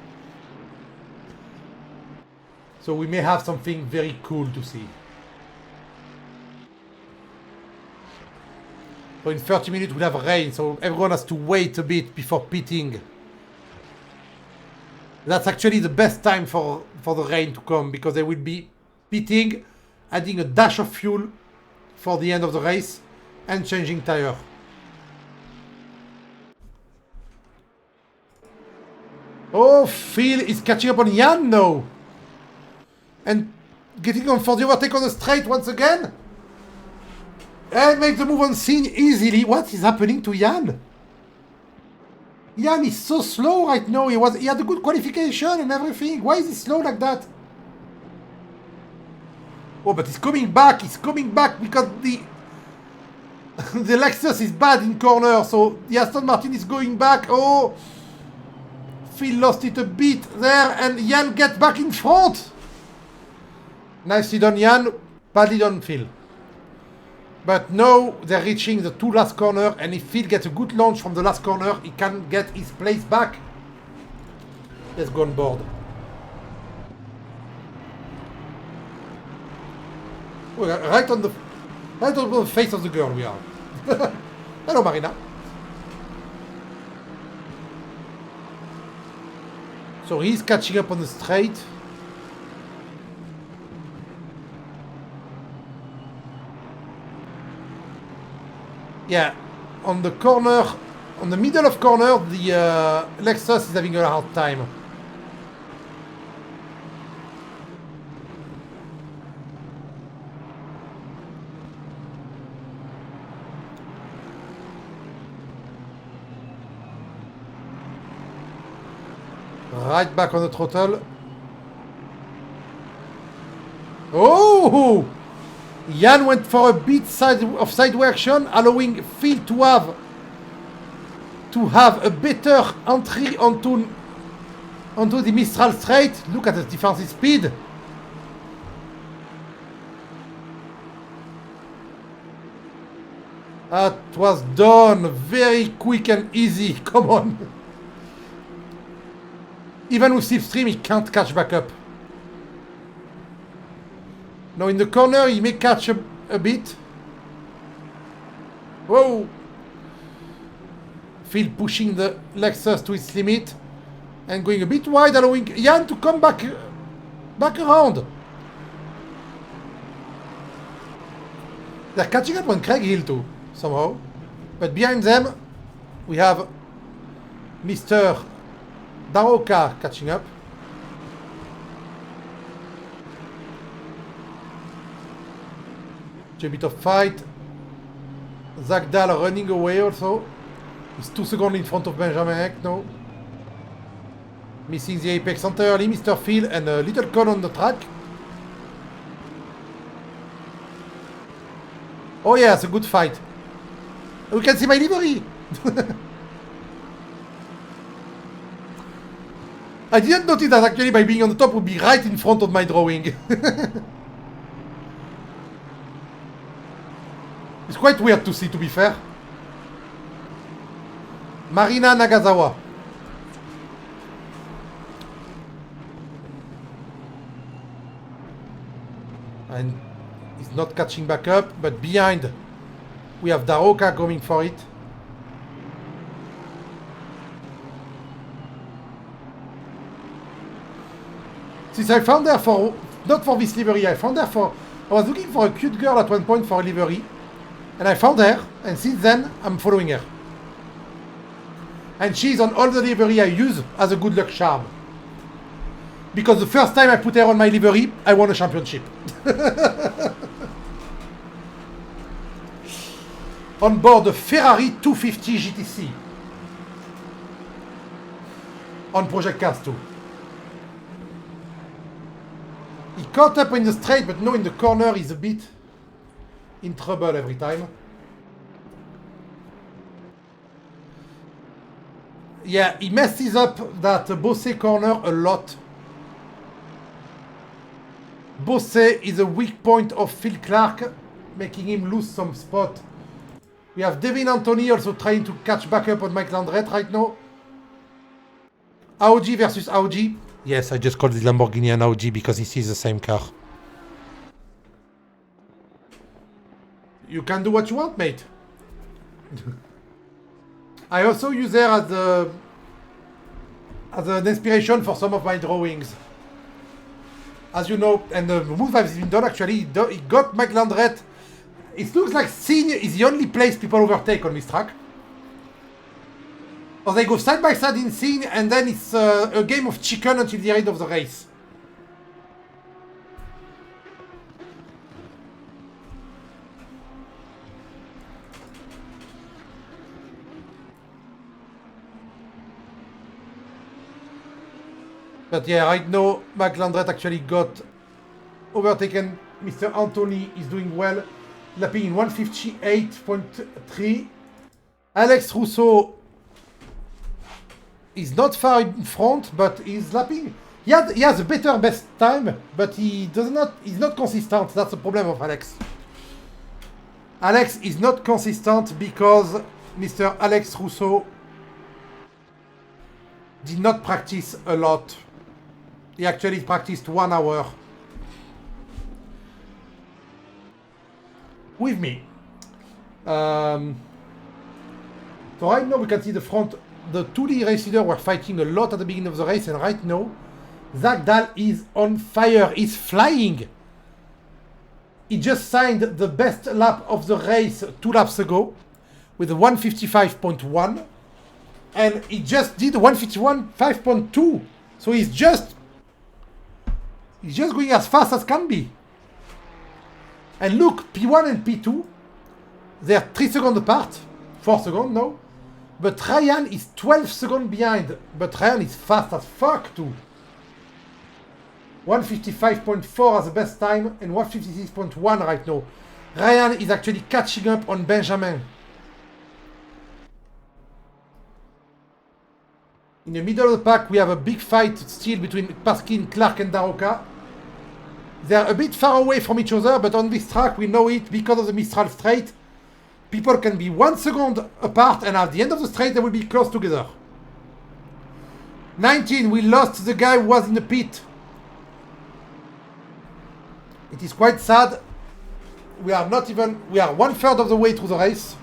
So we may have something very cool to see. So in 30 minutes we'll have rain, so everyone has to wait a bit before pitting. That's actually the best time for the rain to come, because they will be pitting, adding a dash of fuel for the end of the race, and changing tire. Oh, Phil is catching up on Jan now. And getting on for the overtake on the straight once again. And make the move on scene easily. What is happening to Jan? Jan is so slow right now. He had a good qualification and everything. Why is he slow like that? Oh, but he's coming back. He's coming back because the Lexus is bad in corner. So the Aston Martin is going back. Oh, Phil lost it a bit there, and Jan gets back in front. Nicely done, Jan. Badly done, Phil. But now they're reaching the 2 last corner, and if Phil gets a good launch from the last corner, he can get his place back. Let's go on board. Oh, right on the face of the girl we are. Hello, Marina. So he's catching up on the straight. Yeah, on the corner, on the middle of corner, the Lexus is having a hard time. Right back on the throttle. Oh! Jan went for a bit of sideway action, allowing Phil to have a better entry onto the Mistral straight. Look at the difference in speed. That was done very quick and easy. Come on. Even with slipstream, he can't catch back up. Now in the corner, he may catch a bit. Whoa! Phil pushing the Lexus to its limit and going a bit wide, allowing Jan to come back around. They're catching up on Craig Hill too, somehow. But behind them, we have Mr. Daroka catching up. A bit of fight. Zagdal running away also. He's 2 seconds in front of Benjamin Eck now. Missing the apex entirely, Mr. Phil, and a little con on the track. Oh yeah, it's a good fight. We can see my livery! I didn't notice that actually by being on the top would be right in front of my drawing. It's quite weird to see, to be fair. Marina Nagasawa. And he's not catching back up, but behind we have Daroka going for it. Since I found her for, not for this livery, I found her for, I was looking for a cute girl at one point for a livery. And I found her, and since then, I'm following her. And she's on all the livery I use as a good luck charm. Because the first time I put her on my livery, I won a championship. On board the Ferrari 250 GT3. On Project Cars 2. He caught up in the straight, but no, in the corner he's a bit in trouble every time. Yeah, he messes up that Bosse corner a lot. Bosse is a weak point of Phil Clark, making him lose some spot. We have Devin Anthony also trying to catch back up on Mike Landret right now. Audi versus Audi. Yes, I just called the Lamborghini an Audi because it is the same car. You can do what you want, mate. I also use her as an inspiration for some of my drawings. As you know, and the move has been done actually, he got Mike Landret. It looks like Signe is the only place people overtake on this track. Or they go side by side in Signe, and then it's a game of chicken until the end of the race. But yeah, right now, Mike Landret actually got overtaken. Mr. Anthony is doing well, lapping in 158.3. Alex Rousseau is not far in front, but he's lapping. He has a better best time, but he's not consistent. That's the problem of Alex. Alex is not consistent because Mr. Alex Rousseau did not practice a lot. He actually practiced 1 hour with me. So right now we can see the front. The two race leaders were fighting a lot at the beginning of the race, and right now Zagdal is on fire. He's flying. He just signed the best lap of the race 2 laps ago with a 155.1, and he just did 151.5.2. So he's just going as fast as can be. And look, P1 and P2, they're 3 seconds apart, 4 seconds now. But Ryan is 12 seconds behind. But Ryan is fast as fuck too. 155.4 as the best time and 156.1 right now. Ryan is actually catching up on Benjamin. In the middle of the pack, we have a big fight still between Paskin, Clark and Daroka. They're a bit far away from each other, but on this track we know it because of the Mistral straight. People can be 1 second apart, and at the end of the straight they will be close together. 19, we lost the guy who was in the pit. It is quite sad. We are 1/3 of the way through the race.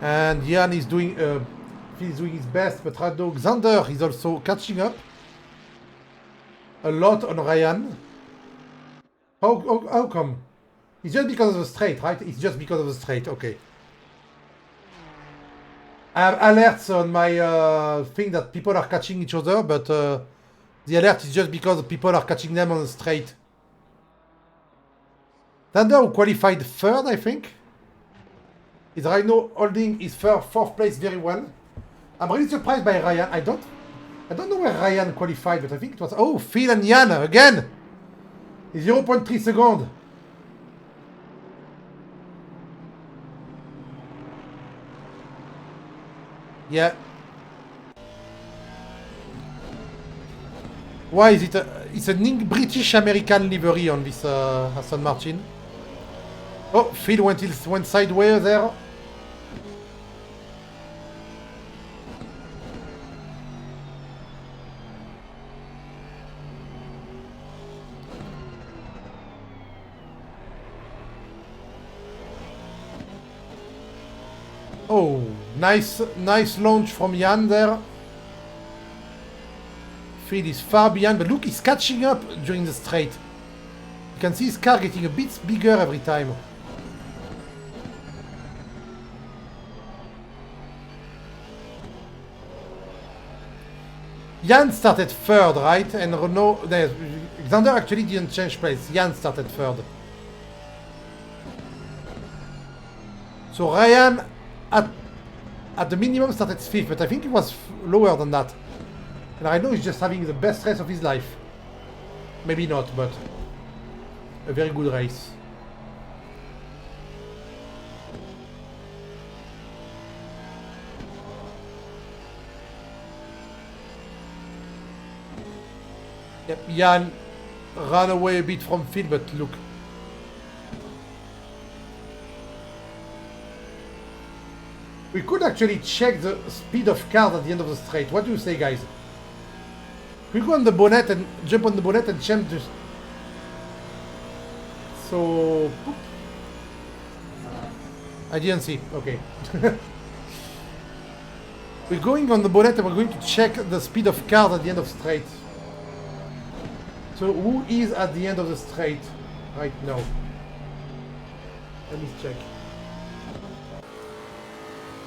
And Jan is doing his best, but Rado Xander is also catching up a lot on Ryan. How come? It's just because of the straight, right? It's just because of the straight, okay. I have alerts on my thing that people are catching each other, but the alert is just because people are catching them on the straight. Xander qualified third, I think. Is Rhino holding his fourth place very well? I'm really surprised by Ryan. I don't know where Ryan qualified, but I think it was... Oh, Phil and Jan again! 0.3 seconds. Yeah. Why is it it's a British-American livery on this Aston Martin. Oh, Phil went sideways there. Oh, nice launch from Jan there. Phil is far behind, but look, he's catching up during the straight. You can see his car getting a bit bigger every time. Jan started third, right? And Renault... Xander actually didn't change place. Jan started third. So Ryan, at the minimum, started fifth, but I think it was lower than that. And I know he's just having the best race of his life. Maybe not, but a very good race. Yep, Jan ran away a bit from Phil, but look. We could actually check the speed of cars at the end of the straight. What do you say, guys? We go on the bonnet and jump on the bonnet and jump to... So... I didn't see. Okay. We're going on the bonnet and we're going to check the speed of cars at the end of straight. So who is at the end of the straight right now? Let me check.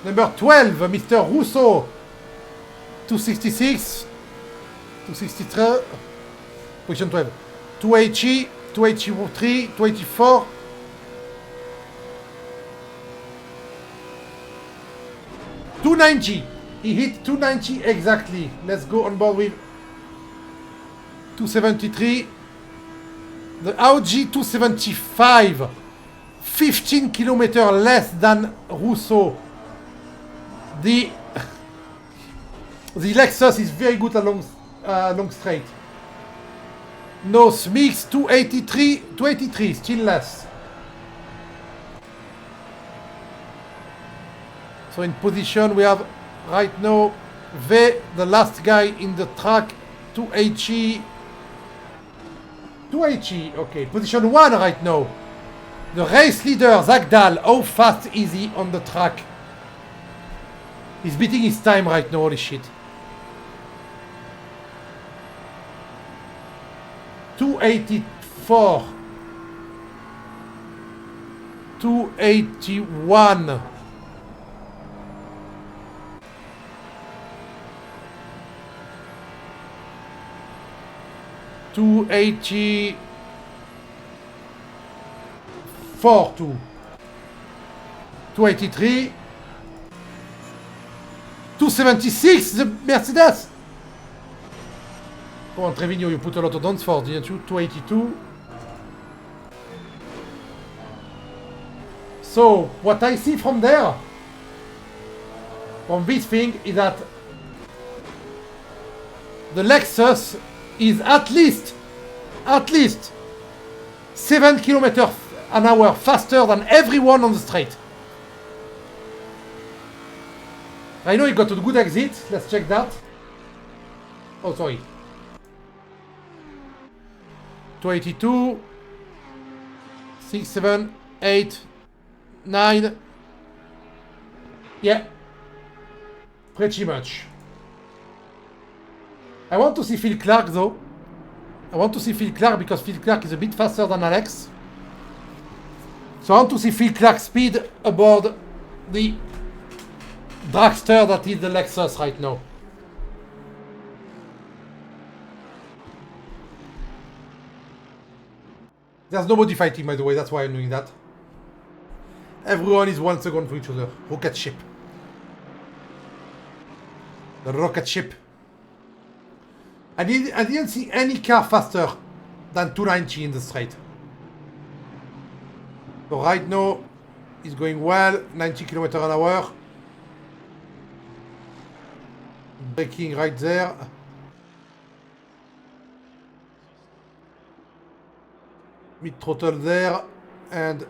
Number 12, Mr. Russo. 266. 263. Position 12. 280. 283. 284. $290. He hit 290 exactly. Let's go on board with 273. The Audi 275. 15 kilometers less than Russo. The Lexus is very good along long straight. No, Smix 283, still less. So in position we have right now V, the last guy in the track, 280. 280, okay. Position 1 right now. The race leader, Zagdal, how fast is he on the track? He's beating his time right now, holy shit. 284. 281. 284. 283. 276, the Mercedes! Come on, Trevino, you put a lot of downs for, didn't you? 282. So, what I see from there, from this thing, is that the Lexus is at least 7 kilometers an hour faster than everyone on the straight. I know he got a good exit. Let's check that. Oh, sorry. 282. 6, 7, 8, 9. Yeah. Pretty much. I want to see Phil Clark though. I want to see Phil Clark because Phil Clark is a bit faster than Alex. So I want to see Phil Clark's speed aboard the dragster that is the Lexus right now. There's nobody fighting, by the way, that's why I'm doing that. Everyone is 1 second for each other. Rocket ship. The rocket ship. I didn't see any car faster than 290 in the straight. So right now, it's going well, 90 km/h. Braking right there. Mid throttle there, and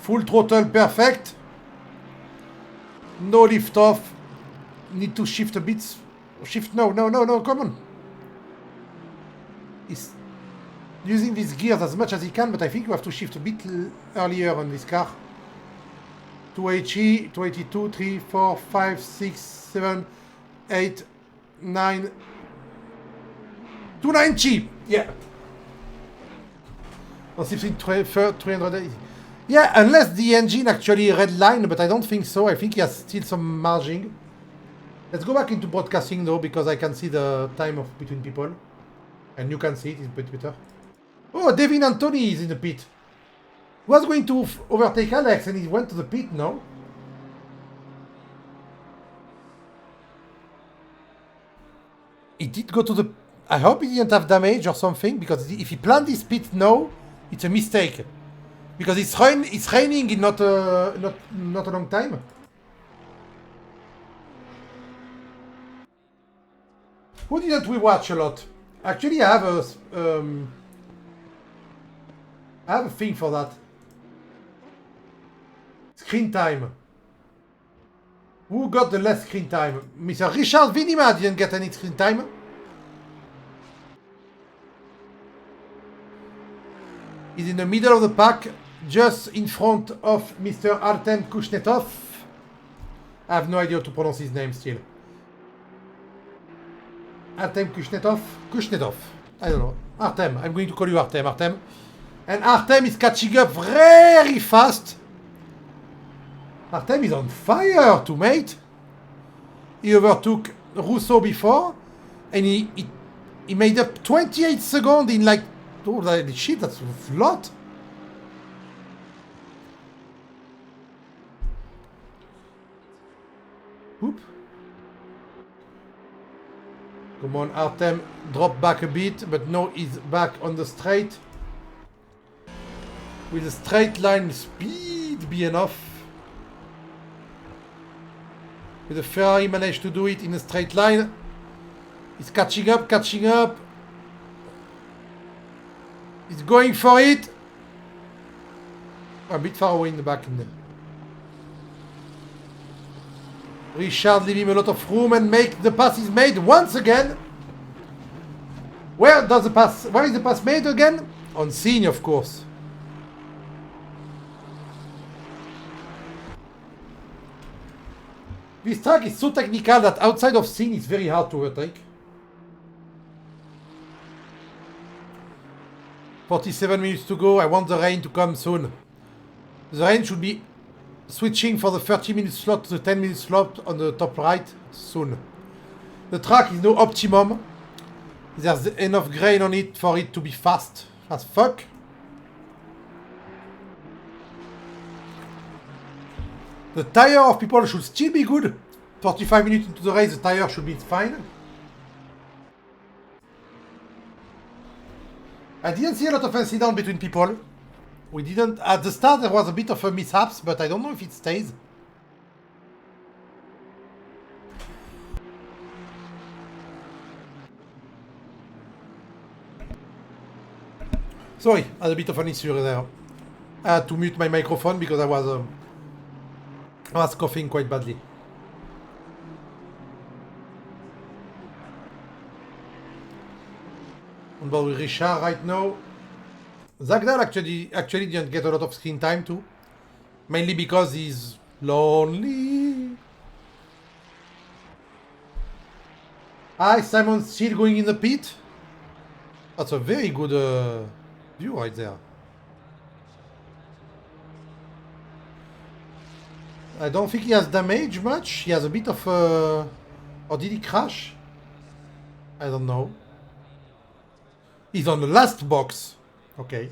full throttle perfect. No lift off. Need to shift a bit. Shift, no, come on. He's using these gears as much as he can, but I think you have to shift a bit earlier on this car. 280, 282, 3, 4, 5, 6, 7, 8, 9, 290. Yeah. On 380. Yeah, unless the engine actually redline, but I don't think so. I think he has still some margin. Let's go back into broadcasting though, because I can see the time of between people. And you can see it, it's a bit better. Oh, Devin Anthony is in the pit. He was going to overtake Alex and he went to the pit now. He did go to the... I hope he didn't have damage or something, because if he planned this pit now, it's a mistake. Because it's raining in not a long time. Who didn't we watch a lot? Actually, I have a thing for that. Screen time. Who got the less screen time? Mr. Richard Vinima didn't get any screen time. He's in the middle of the pack, just in front of Mr. Artem Kushnetov. I have no idea how to pronounce his name still. Artem Kushnetov? Kushnetov. I don't know. Artem. I'm going to call you Artem. Artem. And Artem is catching up very fast. Artem is on fire, to mate. He overtook Rousseau before. And he made up 28 seconds in like... Oh, shit, that's a lot. Oop. Come on, Artem, drop back a bit, but now he's back on the straight. Will the straight line speed be enough? Will the Ferrari manage to do it in a straight line? He's catching up, catching up. He's going for it. A bit far away in the back. Richard leave him a lot of room and make the pass is made once again. Where is the pass made again? On scene, of course. This track is so technical that outside of scene it's very hard to overtake. 47 minutes to go. I want the rain to come soon. The rain should be switching for the 30-minute slot to the 10-minute slot on the top right soon. The track is no optimum. There's enough grain on it for it to be fast as fuck. The tire of people should still be good. 45 minutes into the race, the tire should be fine. I didn't see a lot of incidents between people. We didn't... At the start there was a bit of a mishaps, but I don't know if it stays. Sorry, I had a bit of an issue there. I had to mute my microphone because I was coughing quite badly. On board with Richard right now. Zagdal actually didn't get a lot of screen time too. Mainly because he's Lonely. Hi, Simon, still going in the pit. That's a very good view right there. I don't think he has damage much. He has a bit of... or did he crash? I don't know. He's on the last box. Okay.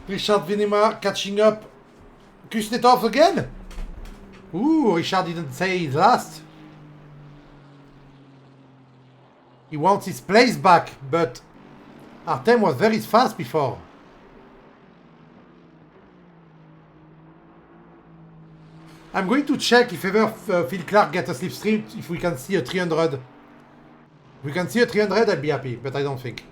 Richard Venema catching up. Kuznetsov again? Ooh, Richard didn't say he's last. He wants his place back, but Artem was very fast before. I'm going to check if ever Phil Clark gets a slipstream, if we can see a 300. If we can see a 300, I'll be happy, but I don't think.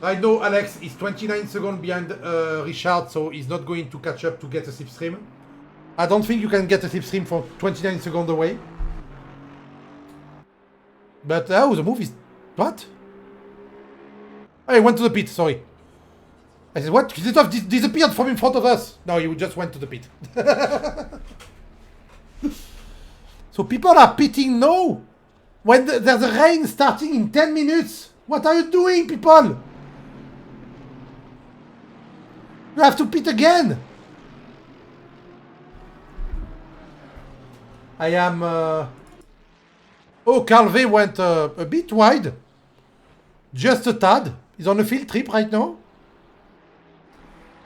I know Alex is 29 seconds behind Richard, so he's not going to catch up to get a slipstream. I don't think you can get a slipstream from 29 seconds away. But, oh, the move is... What? I went to the pit, sorry. I said, what? Kuznetsov disappeared from in front of us. No, you just went to the pit. So people are pitting now. When there's a rain starting in 10 minutes. What are you doing, people? You have to pit again. I am... Oh, Calvé went a bit wide. Just a tad. He's on a field trip right now.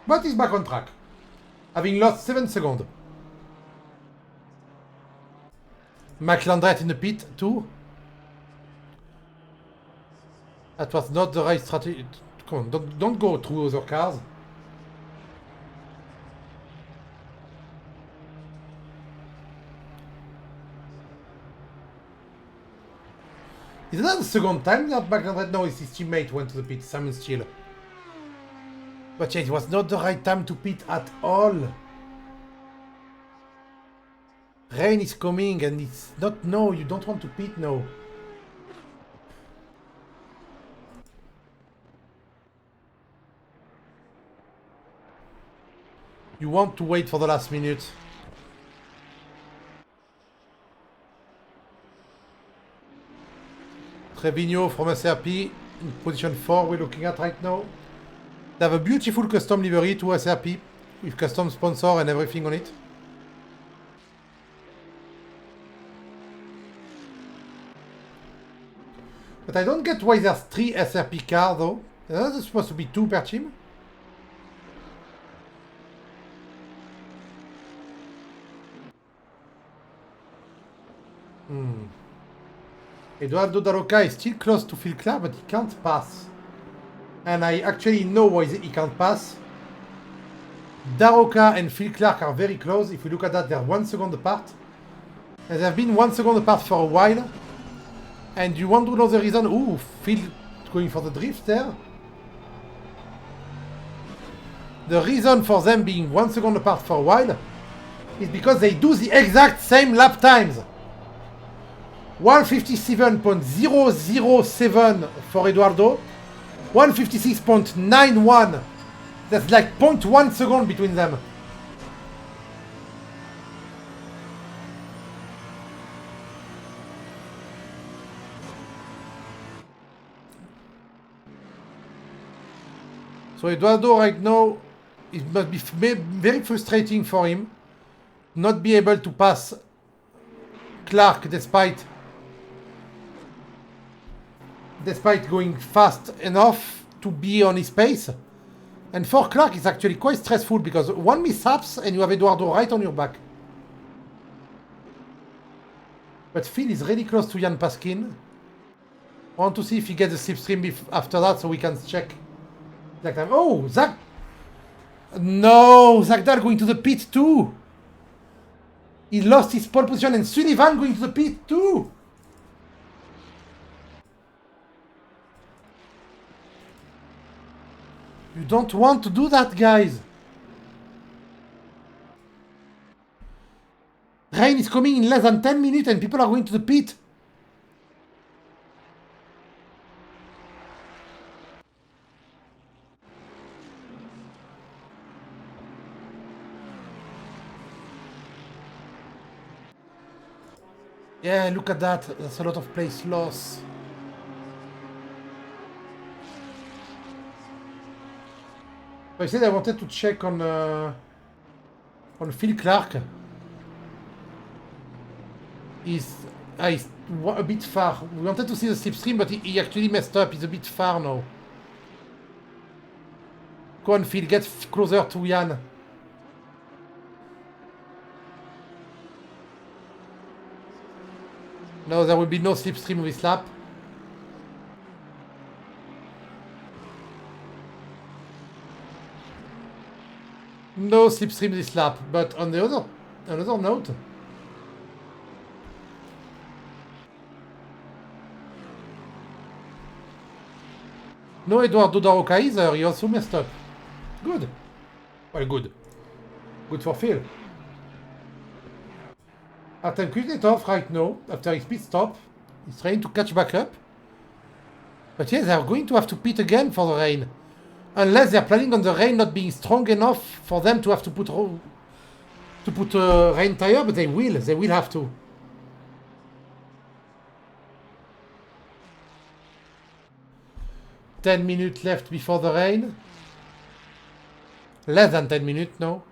But he's back on track. Having lost 7 seconds. McLandret in the pit too. That was not the right strategy. Come on, don't go through other cars. Is that the second time that McLandret? No, it's his teammate went to the pit. Simon Steele. But yeah, it was not the right time to pit at all. Rain is coming and it's not... No, you don't want to pit now. You want to wait for the last minute. Trevino from SRP in position 4 we're looking at right now. They have a beautiful custom livery to SRP with custom sponsor and everything on it. But I don't get why there's 3 SRP cars though. There's supposed to be 2 per team. Eduardo Daroca is still close to Phil Clark, but he can't pass. And I actually know why he can't pass. Daroca and Phil Clark are very close. If we look at that, they're 1 second apart. And they've been 1 second apart for a while. And you want to know the reason? Ooh, Phil going for the drift there. The reason for them being 1 second apart for a while is because they do the exact same lap times. 157.007 for Eduardo. 156.91. That's like 0.1 second between them. So Eduardo right now, it must be very frustrating for him not be able to pass Clark despite going fast enough to be on his pace. And for Clark, it's actually quite stressful because one mishaps and you have Eduardo right on your back. But Phil is really close to Jan Paskin. I want to see if he gets a slipstream after that so we can check. Oh, Zach! No, Zach Dahl going to the pit too. He lost his pole position and Sullivan going to the pit too. You don't want to do that, guys. Rain is coming in less than 10 minutes and people are going to the pit. Yeah, look at that. That's a lot of place loss. I said I wanted to check on Phil Clark. He's a bit far. We wanted to see the slipstream, but he actually messed up. He's a bit far now. Go on, Phil, get closer to Jan. No, there will be no slipstream with this lap. No slipstream this lap, but on the another note. No Eduardo Daroca either, he also messed up. Good. Well, good. Good for Phil. Artem Kuznetsov right now, after his pit stop, he's trying to catch back up. But yeah, they're going to have to pit again for the rain. Unless they're planning on the rain not being strong enough for them to have to put rain tire, but they will have to. "10 minutes left before the rain." Less than 10 minutes now.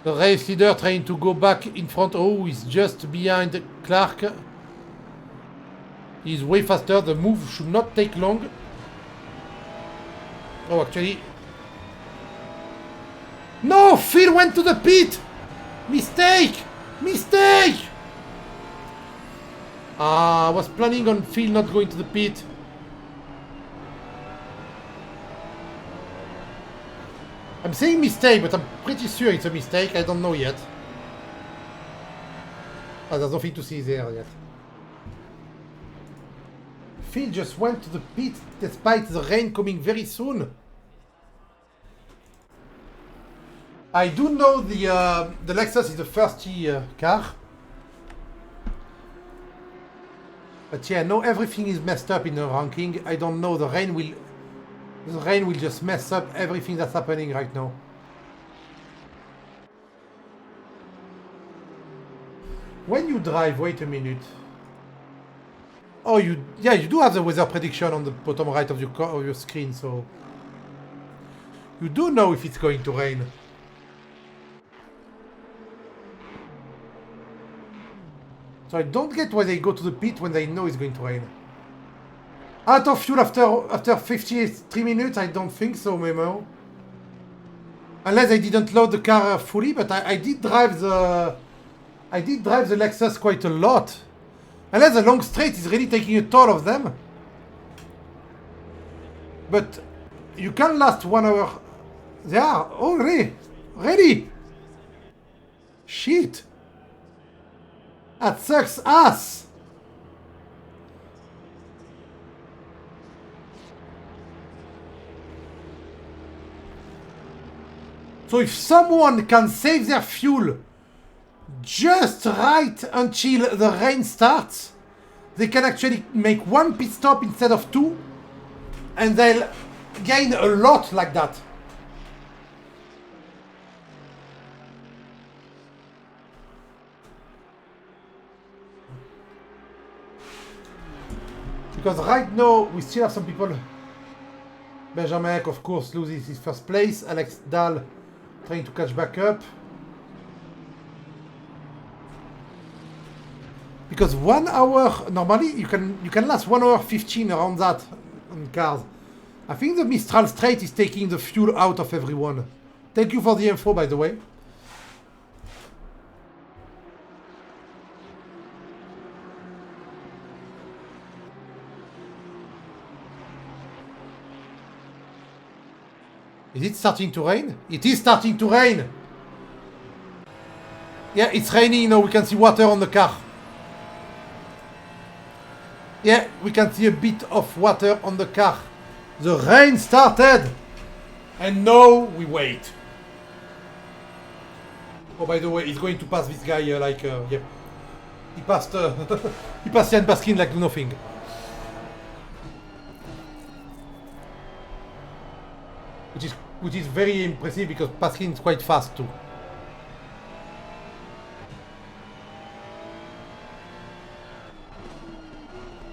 The race leader trying to go back in front. Oh, he's just behind Clark. He's way faster. The move should not take long. Oh, actually. No! Phil went to the pit! Mistake! Mistake! I was planning on Phil not going to the pit. I'm saying mistake, but I'm pretty sure it's a mistake. I don't know yet. Oh, there's nothing to see there yet. Phil just went to the pit despite the rain coming very soon. I do know the Lexus is the first car. But yeah, no, everything is messed up in the ranking. I don't know, the rain will just mess up everything that's happening right now. When you drive, wait a minute. Oh, you do have the weather prediction on the bottom right of your screen, so you do know if it's going to rain. So I don't get why they go to the pit when they know it's going to rain. Out of fuel after 53 minutes? I don't think so, Memo. Unless I didn't load the car fully, but I did drive the Lexus quite a lot. Unless the long straight is really taking a toll of them. But you can last 1 hour. They are already ready. Shit. That sucks ass. So if someone can save their fuel just right until the rain starts, they can actually make 1 pit stop instead of 2, and they'll gain a lot like that. Because right now we still have some people. Benjamin, of course, loses his first place. Alex Dahl trying to catch back up. Because 1 hour, normally you can last 1 hour 15 around that on cars. I think the Mistral Straight is taking the fuel out of everyone. Thank you for the info, by the way. Is it starting to rain? It is starting to rain! Yeah, it's raining now. We can see water on the car. Yeah, we can see a bit of water on the car. The rain started! And now we wait. Oh, by the way, he's going to pass this guy yep. He passed he passed Jan Baskin like nothing. which is very impressive because Paskin is quite fast too.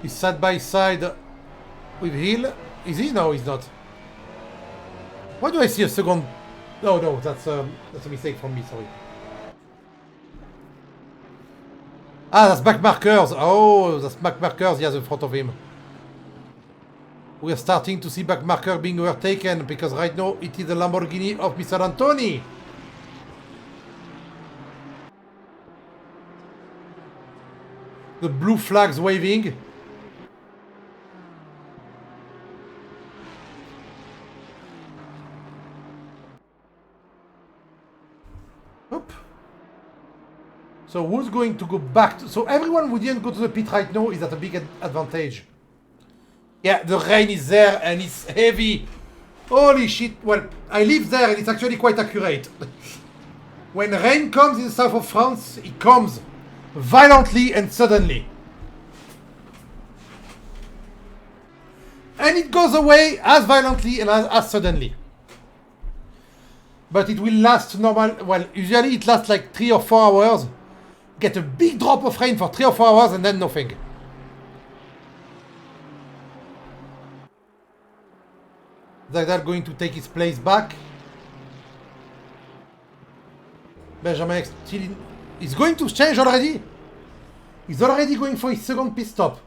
He's side by side with Hill. Is he? No, he's not. Why do I see a second? No, that's a mistake from me. Sorry. Ah, that's back markers. Oh, that's back markers. Yes, in front of him. We are starting to see back marker being overtaken because right now it is the Lamborghini of Mr. Antoni. The blue flags waving. Oop. So who's going to go back to... So everyone who didn't go to the pit right now is at a big advantage. Yeah, the rain is there and it's heavy. Holy shit. Well, I live there and it's actually quite accurate. When rain comes in the south of France, it comes violently and suddenly. And it goes away as violently and as suddenly. But it will last normal. Well, usually it lasts like 3 or 4 hours. Get a big drop of rain for 3 or 4 hours and then nothing. Zagdal going to take his place back. Benjamin still in. He's going to change already. He's already going for his second pit stop.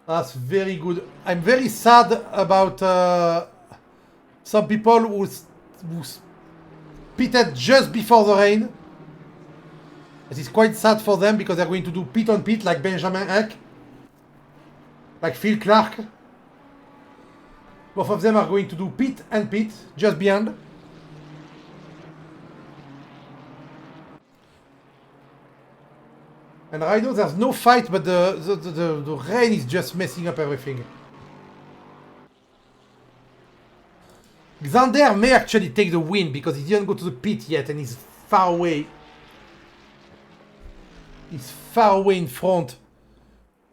That's very good. I'm very sad about some people who pitted just before the rain. It is quite sad for them because they're going to do pit on pit like Benjamin Eck, like Phil Clark. Both of them are going to do pit and pit just beyond. And right now there's no fight, but the rain is just messing up everything. Xander may actually take the win because he didn't go to the pit yet and he's far away. He's far away in front.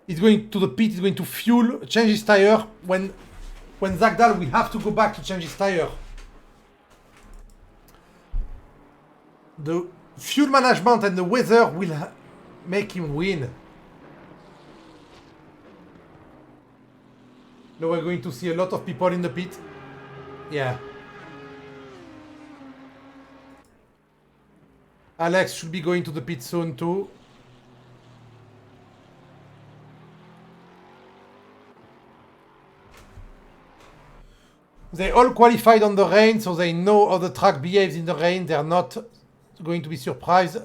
He's going to the pit, he's going to fuel, change his tire. When Zagdal will have to go back to change his tire. The fuel management and the weather will make him win. Now we're going to see a lot of people in the pit. Yeah. Alex should be going to the pit soon too. They all qualified on the rain, so they know how the track behaves in the rain. They're not going to be surprised.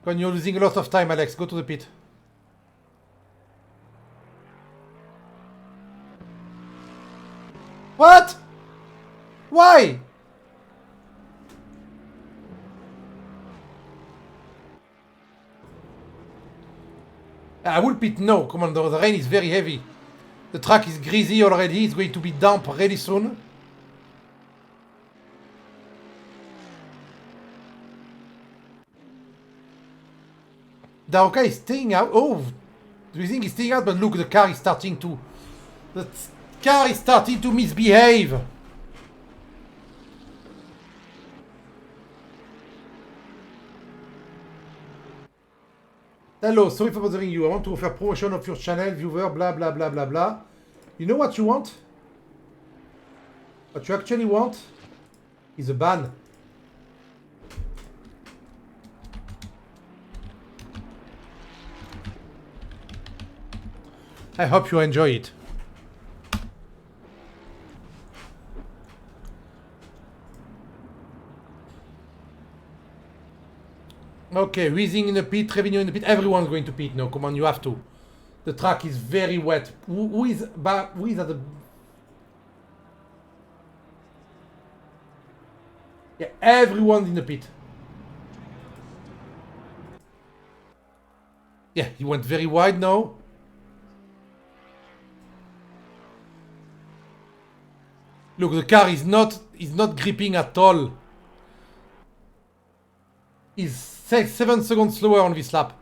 When you're losing a lot of time, Alex, go to the pit. What? Why? I will pit no. Come on, the rain is very heavy. The track is greasy already. It's going to be damp really soon. Daoka is staying out. Oh, do you think he's staying out? But look, the car is starting to... The car is starting to misbehave. Hello, sorry for bothering you. I want to offer promotion of your channel, viewer, blah, blah, blah, blah, blah. You know what you want? What you actually want is a ban. I hope you enjoy it. Okay, Weezing in the pit, Revenue in the pit. Everyone's going to pit now. Come on, you have to. The track is very wet. Who is at the... Yeah, everyone's in the pit. Yeah, he went very wide now. Look, the car is not gripping at all. He's 7 seconds slower on this lap.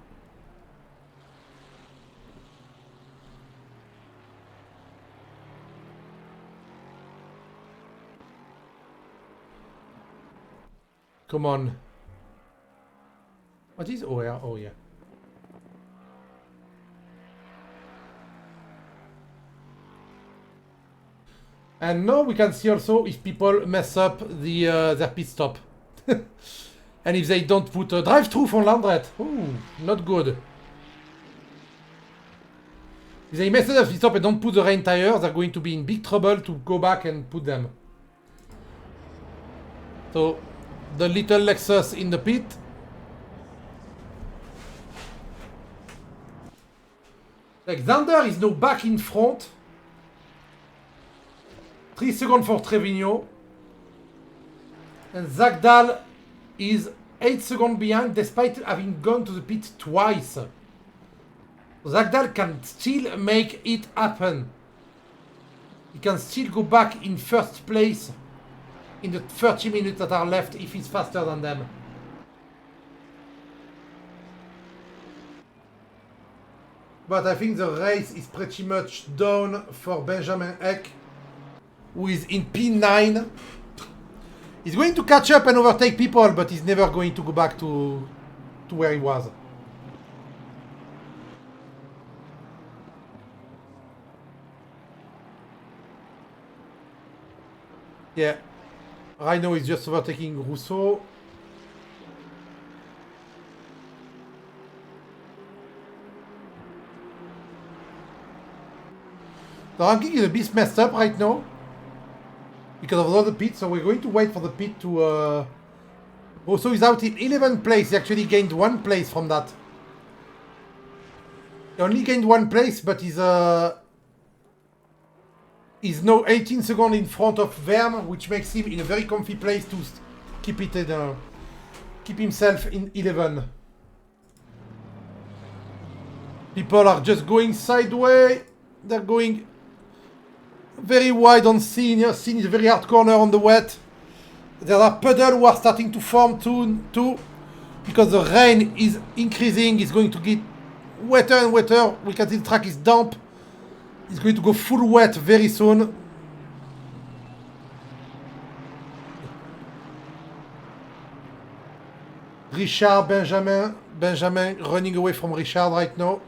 Come on. What is OR? Oh, yeah. And now we can see also if people mess up their pit stop. And if they don't put a drive-through for Landret. Ooh, not good. If they mess up pit stop and don't put the rain tires, they're going to be in big trouble to go back and put them. So, the little Lexus in the pit. Alexander is now back in front. 3 seconds for Trevino. And Zagdal is 8 seconds behind despite having gone to the pit twice. Zagdal can still make it happen. He can still go back in first place in the 30 minutes that are left if he's faster than them. But I think the race is pretty much done for Benjamin Eck, who is in P9. He's going to catch up and overtake people, but he's never going to go back to where he was. Yeah. Rhino is just overtaking Rousseau. The ranking is a bit messed up right now because of all the pits, so we're going to wait for the pit to... Rousseau is out in 11th place. He actually gained 1 place from that. He only gained 1 place, but he's now 18 seconds in front of Verme, which makes him in a very comfy place to keep himself in 11. People are just going sideways. They're going very wide on Scene. Scene is a very hard corner on the wet. There are puddles who are starting to form too because the rain is increasing. It's going to get wetter and wetter. We can see the track is damp. It's going to go full wet very soon. Richard, Benjamin running away from Richard right now.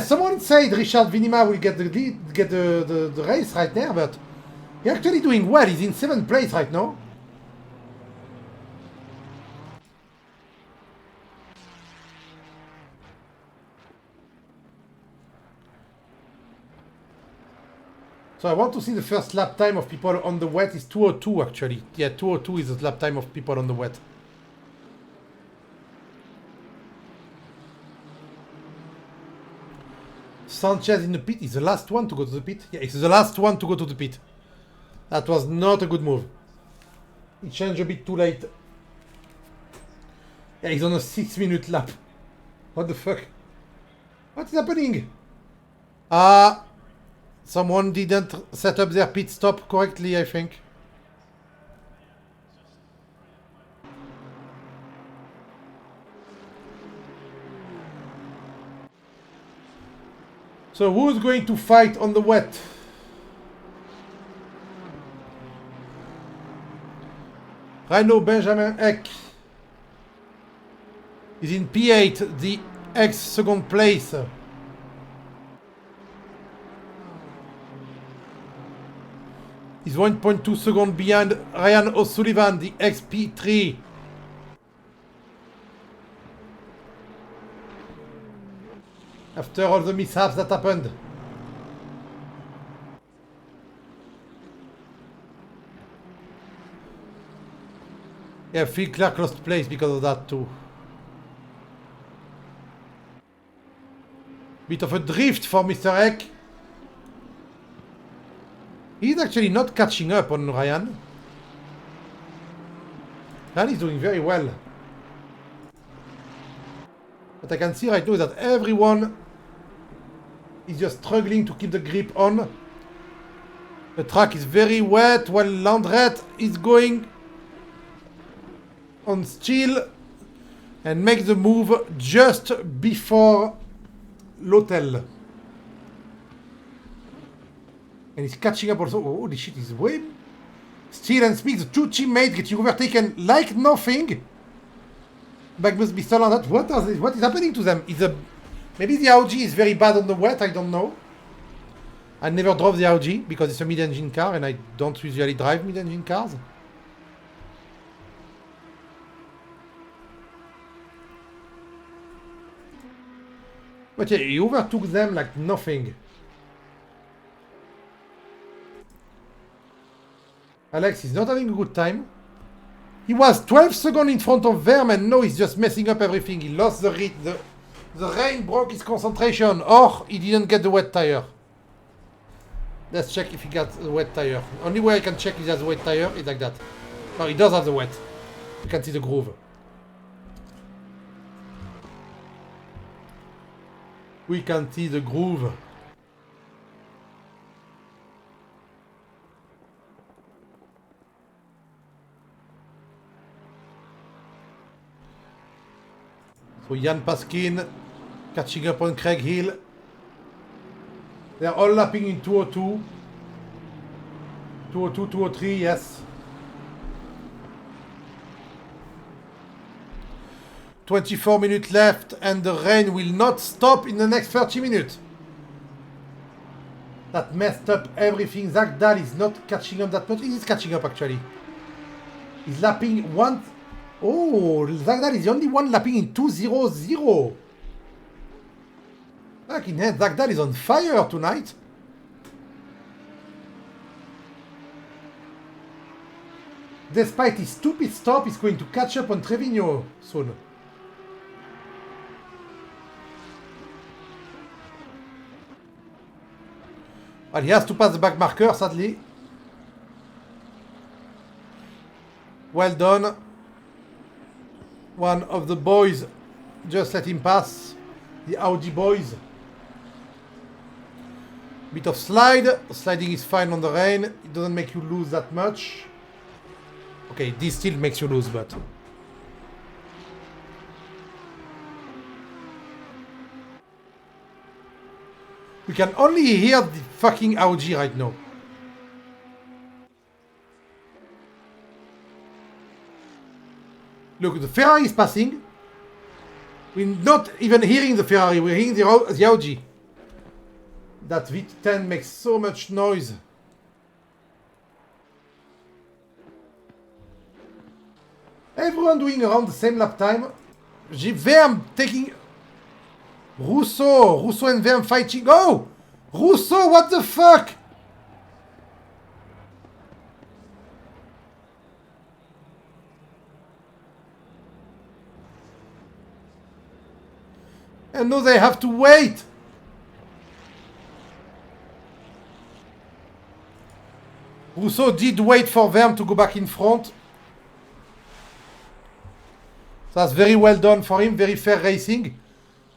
Someone said Richard Vinima will get the race right there, but he's actually doing well. He's in 7th place right now. So I want to see the first lap time of people on the wet is 2:02 actually. Yeah, 2:02 is the lap time of people on the wet. Sanchez in the pit is the last one to go to the pit. Yeah, it's the last one to go to the pit. That was not a good move. He changed a bit too late. Yeah, he's on a 6-minute lap. What the fuck? What is happening? Someone didn't set up their pit stop correctly, I think. So who's going to fight on the wet? Rhino Benjamin Eck is in P8, the ex-second place. He's 1.2 seconds behind Ryan O'Sullivan, the ex-P3. After all the mishaps that happened. Yeah, Phil Clark lost place because of that too. Bit of a drift for Mr. Eck. He's actually not catching up on Ryan. Ryan is doing very well. What I can see right now is that everyone is just struggling to keep the grip on. The track is very wet while Landret is going on still. and make the move just before l'hotel. And he's catching up also. Oh, holy shit, he's way... Steele and Smith, the two teammates getting overtaken like nothing. Back must be still on that. What is happening to them? Maybe the Audi is very bad on the wet, I don't know. I never drove the Audi because it's a mid-engine car and I don't usually drive mid-engine cars. But yeah, he overtook them like nothing. Alex is not having a good time. He was 12 seconds in front of Verm and now he's just messing up everything. He lost the read. The rain broke his concentration, or he didn't get the wet tire. Let's check if he got the wet tire. Only way I can check if he has a wet tire is like that. No, he does have the wet. You can see the groove. We can see the groove. So Jan Paskin catching up on Craig Hill. They're all lapping in 202. 202, 203, yes. 24 minutes left and the rain will not stop in the next 30 minutes. That messed up everything. Zach Dahl is not catching up that much. He is catching up actually. He's lapping one. Oh, Zach Dahl is the only one lapping in 2:00. Back in hand, Zach Dahl is on fire tonight. Despite his stupid stop, he's going to catch up on Trevino soon. Well, he has to pass the back marker, sadly. Well done. One of the boys just let him pass. The Audi boys. Bit of slide. Sliding is fine on the rain. It doesn't make you lose that much. Okay, this still makes you lose, but... We can only hear the fucking Audi right now. Look, the Ferrari is passing. We're not even hearing the Ferrari, we're hearing the Audi. That V10 makes so much noise. Everyone doing around the same lap time. Verm taking... Rousseau and Verm fighting. Oh! Rousseau, what the fuck? And now they have to wait. Rousseau did wait for Verm to go back in front. That's very well done for him, very fair racing.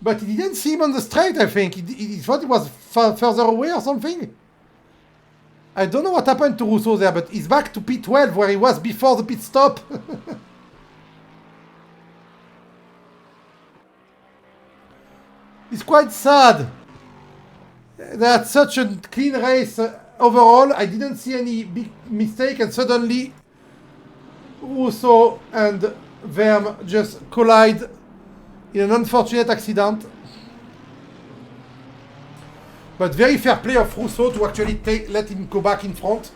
But he didn't see him on the straight, I think. He thought he was further away or something. I don't know what happened to Rousseau there, but he's back to P12 where he was before the pit stop. It's quite sad. They had such a clean race overall. I didn't see any big mistake, and suddenly Rousseau and Verm just collide in an unfortunate accident. But very fair play of Rousseau to actually let him go back in front.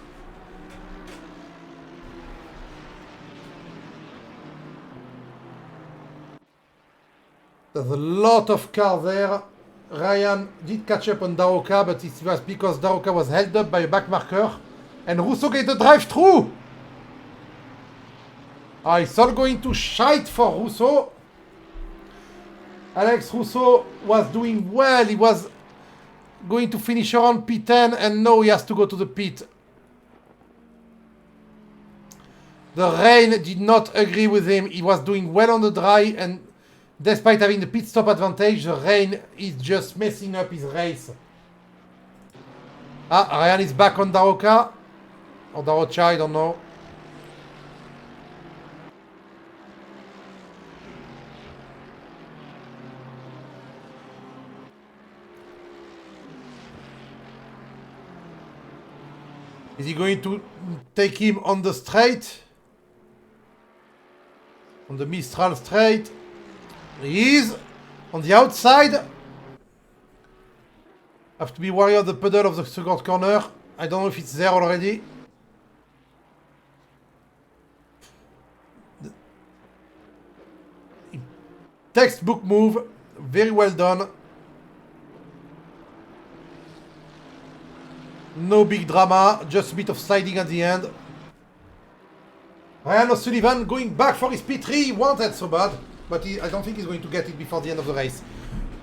There's a lot of cars there. Ryan did catch up on Daroca, but it was because Daroca was held up by a back marker. And Rousseau get the drive through. It's all going to shite for Rousseau. Alex Rousseau was doing well. He was going to finish around P10 and now he has to go to the pit. The rain did not agree with him. He was doing well on the dry, and despite having the pit stop advantage, the rain is just messing up his race. Ryan is back on Daroca. Or Darocha, I don't know. Is he going to take him on the straight? On the Mistral straight? He is on the outside. Have to be wary of the pedal of the second corner. I don't know if it's there already. Textbook move. Very well done. No big drama. Just a bit of sliding at the end. Ryan O'Sullivan going back for his P3. He wanted so bad. But I don't think he's going to get it before the end of the race.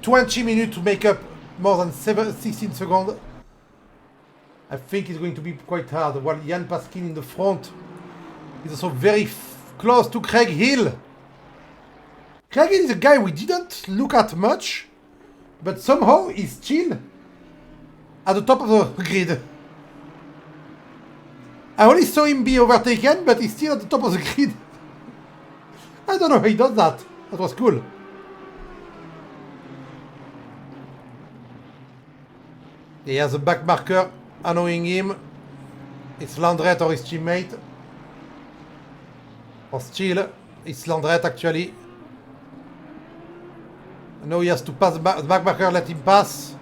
20 minutes to make up more than 16 seconds. I think it's going to be quite hard. While Jan Paskin in the front is also very close to Craig Hill. Craig Hill is a guy we didn't look at much, but somehow he's still at the top of the grid. I only saw him be overtaken, but he's still at the top of the grid. I don't know how he does that. That was cool. He has a back marker annoying him. It's Landret or his teammate. Or still, it's Landret actually. Now he has to pass the back marker, let him pass.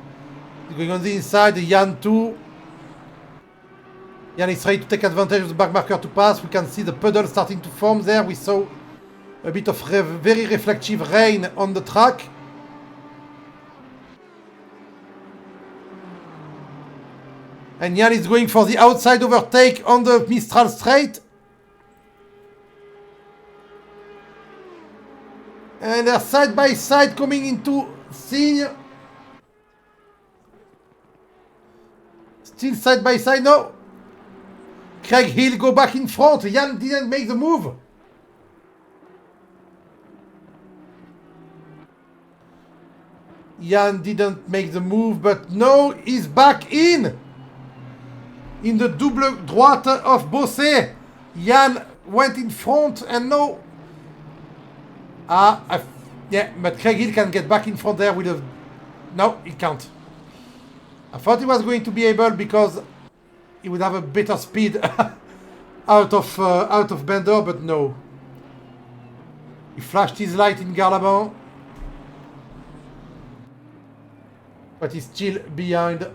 He's going on the inside, Jan too. Jan is trying to take advantage of the back marker to pass. We can see the puddle starting to form there. We saw a bit of very reflective rain on the track. And Jan is going for the outside overtake on the Mistral straight. And they're side by side coming into scene. Still side by side, no. Craig Hill go back in front. Jan didn't make the move. Jan didn't make the move, but now he's back in the double droite of Bossé. Jan went in front and now... yeah, but Craig Hill can get back in front there with a... No, he can't. I thought he was going to be able because he would have a better speed out of Bender, but no. He flashed his light in Garlaban. But he's still behind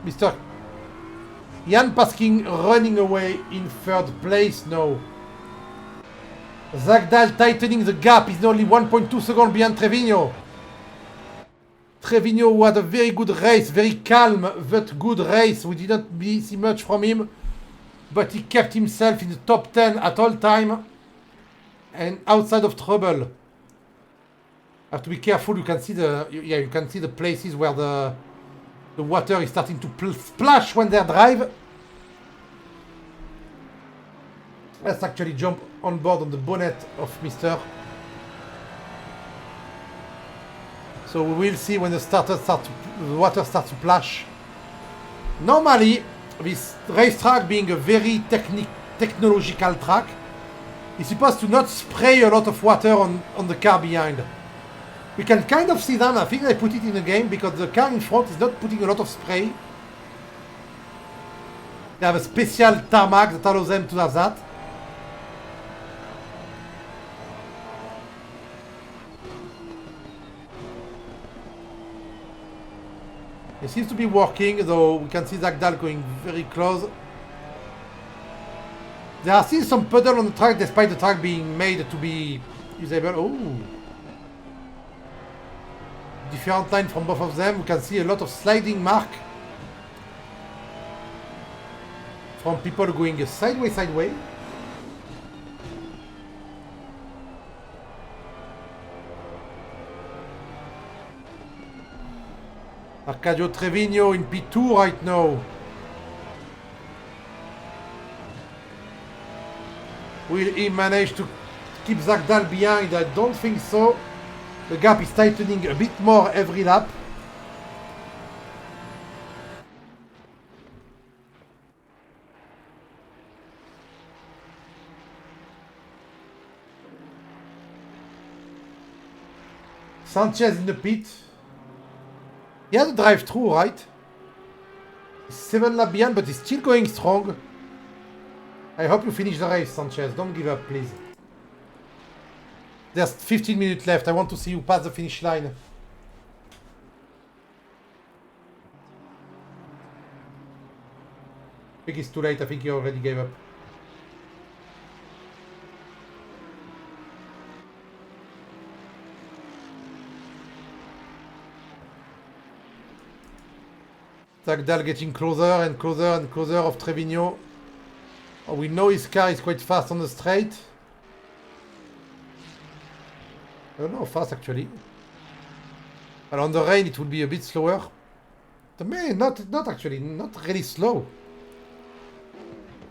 Mr. Jan Paskin running away in third place now. Zagdal tightening the gap. He's only 1.2 seconds behind Trevino. Trevino who had a very good race, very calm but good race. We didn't see much from him, but he kept himself in the top 10 at all time and outside of trouble. Have to be careful. You can see you can see the places where the water is starting to splash when they drive. Let's actually jump on board on the bonnet of Mr. So we will see when the water starts to splash. Normally, this racetrack being a very technological track, is supposed to not spray a lot of water on the car behind. We can kind of see that. I think they put it in the game because the car in front is not putting a lot of spray. They have a special tarmac that allows them to have that. It seems to be working, though we can see Zagdal going very close. There are still some puddle on the track despite the track being made to be usable. Oh! Different line from both of them. We can see a lot of sliding mark from people going sideways. Arcadio Trevino in P2 right now. Will he manage to keep Zagdal behind? I don't think so. The gap is tightening a bit more every lap. Sanchez in the pit. He had a drive-through, right? 7 laps behind, but he's still going strong. I hope you finish the race, Sanchez. Don't give up, please. There's 15 minutes left. I want to see you pass the finish line. I think it's too late. I think he already gave up. Zagdal getting closer and closer and closer of Trevino. Oh, we know his car is quite fast on the straight. I don't know how fast actually. But on the rain it will be a bit slower. The man, not really slow.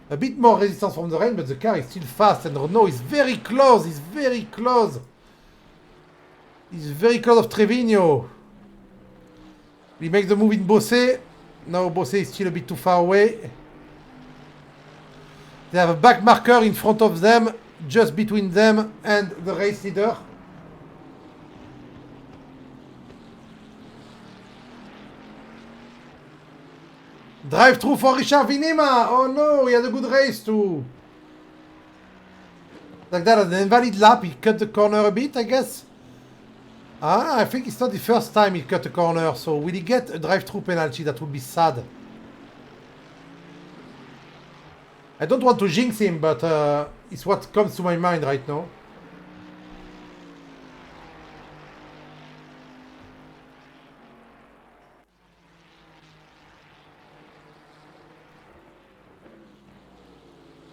A bit more resistance from the rain, but the car is still fast, and Renault is very close. He's very close. He's very close of Trevino. We make the move in Bosse. Now Bosse is still a bit too far away. They have a back marker in front of them, just between them and the race leader. Drive through for Richard Vinema. Oh no, he had a good race too. Like that, an invalid lap. He cut the corner a bit, I guess. Ah, I think it's not the first time he cut the corner. So will he get a drive-through penalty? That would be sad. I don't want to jinx him, but it's what comes to my mind right now.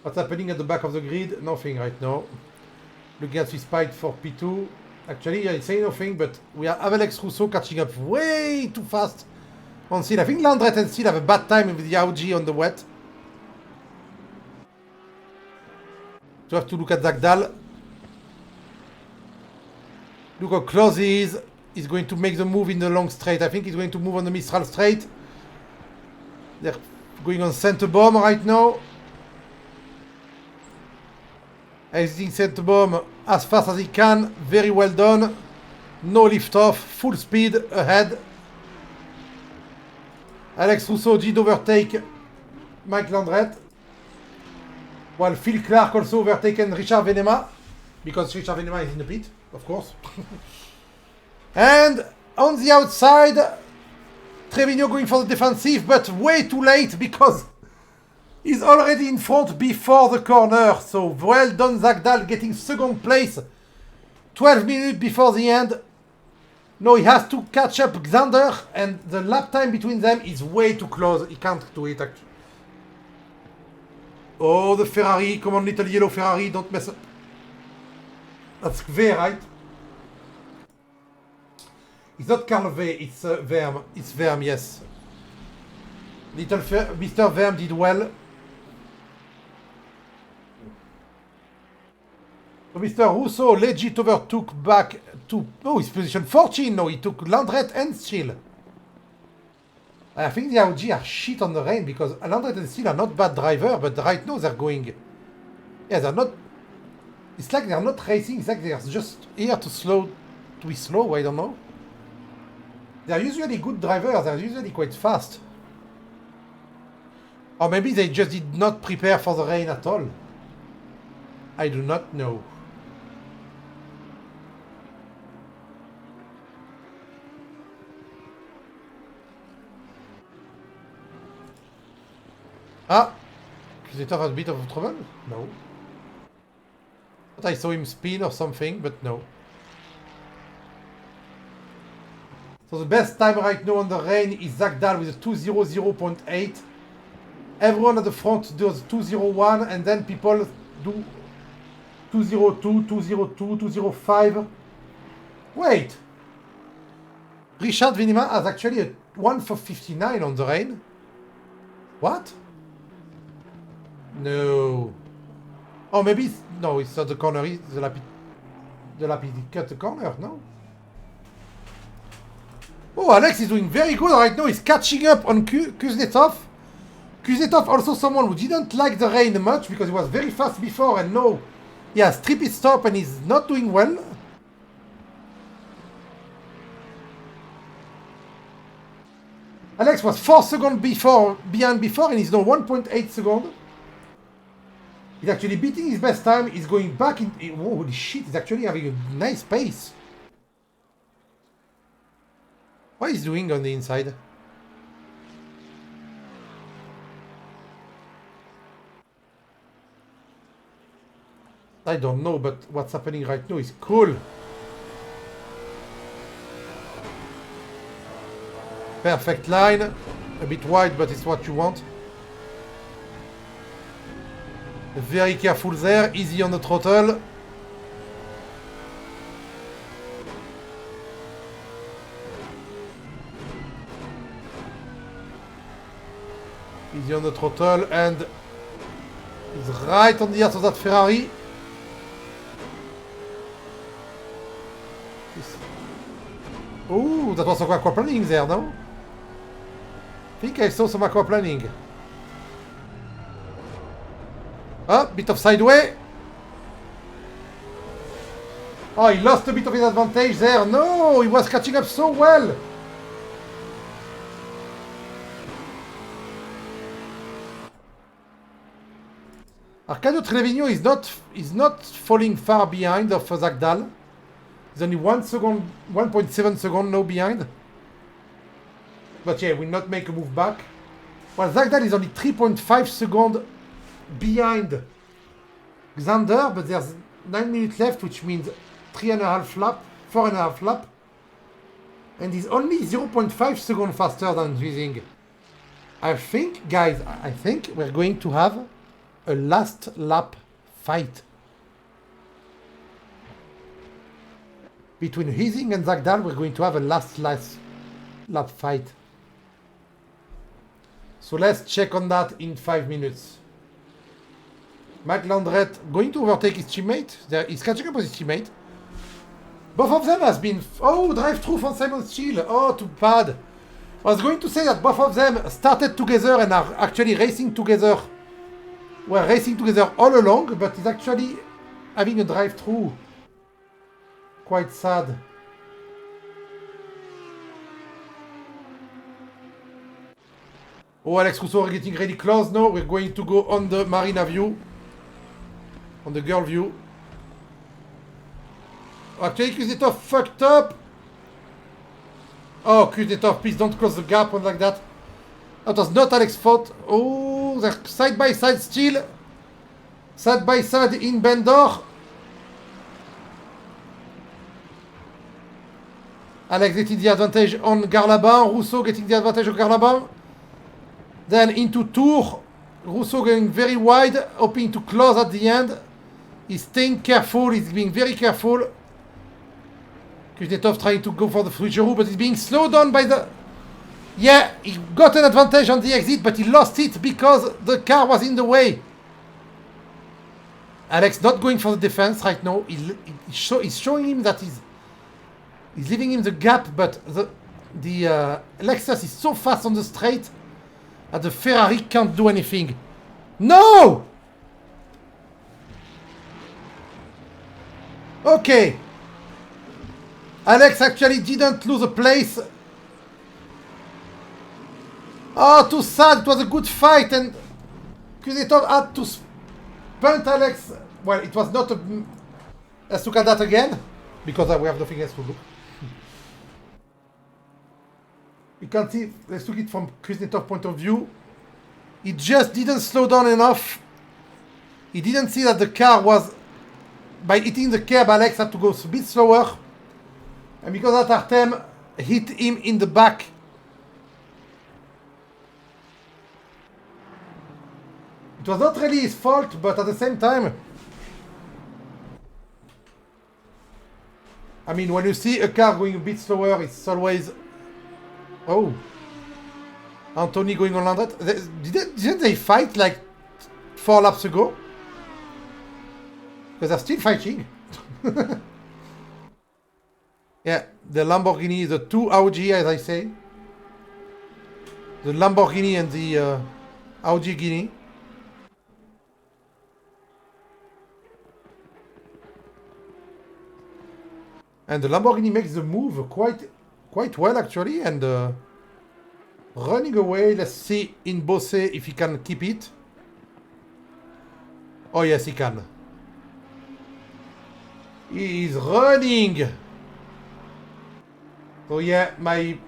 What's happening at the back of the grid? Nothing right now. Looking at his pipe for P2. Actually, I say nothing, but we have Alex Rousseau catching up way too fast on Steele. I think Landret and Steele have a bad time with the Audi on the wet. So I have to look at Zagdal. Look how close he is. He's going to make the move in the long straight. I think he's going to move on the Mistral straight. They're going on center bomb right now. Exiting center bomb as fast as he can. Very well done. No lift off. Full speed ahead. Alex Rousseau did overtake Mike Landret. While Phil Clark also overtaken Richard Venema. Because Richard Venema is in the pit, of course. And on the outside, Trevino going for the defensive, but way too late because he's already in front before the corner. So well done, Zagdal, getting second place. 12 minutes before the end. No, he has to catch up Xander, and the lap time between them is way too close. He can't do it, actually. Oh, the Ferrari. Come on, little yellow Ferrari. Don't mess up. That's V, right? It's not Carl V, it's Verm. It's Verm, yes. Mr. Verm did well. So Mr. Rousseau legit overtook back to... Oh, he's position 14 now. He took Landret and Steele. I think the Audi are shit on the rain because Landret and Steele are not bad drivers, but right now they're going... Yeah, they're not... It's like they're not racing. It's like they're just here to be slow, I don't know. They're usually good drivers. They're usually quite fast. Or maybe they just did not prepare for the rain at all. I do not know. Ah! Crusader has a bit of trouble? No. But I saw him spin or something, but no. So the best time right now on the rain is Zagdal with a 2:00.8. Everyone at the front does 2:01, and then people do 2:02, 2:02, 2:05. Wait! Richard Vinima has actually a 1:59 on the rain. What? No. Oh, maybe it's... No, it's not the corner. It's the lap he cut the corner, no? Oh, Alex is doing very good right now. He's catching up on Kuznetsov. Kuznetsov also someone who didn't like the rain much because he was very fast before, and now he has 3 pit stop and he's not doing well. Alex was 4 seconds behind before, and he's now 1.8 seconds. He's actually beating his best time. He's going back in. Holy shit! He's actually having a nice pace. What is he doing on the inside? I don't know, but what's happening right now is cool. Perfect line. A bit wide, but it's what you want. Very careful there. Easy on the throttle. Easy on the throttle, and he's right on the ass of that Ferrari. Oh, that was some aquaplaning there, no? I think I saw some aquaplaning. Oh, bit of sideway. Oh, he lost a bit of his advantage there. No, he was catching up so well. Arcado Trevino is not falling far behind of Zagdal. He's only 1.7 seconds now behind. But yeah, will not make a move back. Well, Zagdal is only 3.5 seconds behind Xander, but there's 9 minutes left, which means 3.5 lap, 4.5 lap. And he's only 0.5 seconds faster than Zizing. I think, guys, I think we're going to have a last lap fight between Zizing and Zagdal. We're going to have a last lap fight. So let's check on that in 5 minutes. Mac Landret going to overtake his teammate. He's catching up with his teammate. Both of them has been... Oh, drive-through from Simon Steele. Oh, too bad. I was going to say that both of them started together and are actually racing together. Were racing together all along, but he's actually having a drive-through. Quite sad. Oh, Alex Rousseau are getting really close now. We're going to go on the Marina view. On the girl view. Actually, Kuznetsov fucked up. Oh, Kuznetsov, please don't close the gap one like that. That was not Alex's fault. Oh, they're side by side still. Side by side in Bendor. Alex getting the advantage on Garlabin. Rousseau getting the advantage on Garlabin. Then into Tour. Rousseau going very wide, hoping to close at the end. He's staying careful, he's being very careful. Kuznetsov trying to go for the switcheroo, but he's being slowed down by the... Yeah, he got an advantage on the exit, but he lost it because the car was in the way. Alex not going for the defense right now. He's showing him that he's leaving him the gap, but the Lexus is so fast on the straight that the Ferrari can't do anything. No! Okay. Alex actually didn't lose a place. Oh, too sad. It was a good fight, and Kuznetsov had to punt Alex. Well, it was not a... Let's look at that again, because we have nothing else to look. You can see, let's look at it from Kuznetsov's point of view. He just didn't slow down enough. He didn't see that the car was... By hitting the curb, Alex had to go a bit slower. And because that Artem hit him in the back. It was not really his fault, but at the same time... I mean, when you see a car going a bit slower, it's always... Oh. Anthony going on Landret. Didn't they fight like 4 laps ago? Because they're still fighting. Yeah, the Lamborghini, the two Audi, as I say. The Lamborghini and the Audi Guinea. And the Lamborghini makes the move quite well actually, and Running away. Let's see in Bosse if he can keep it. Oh yes, he can. He is running. So yeah,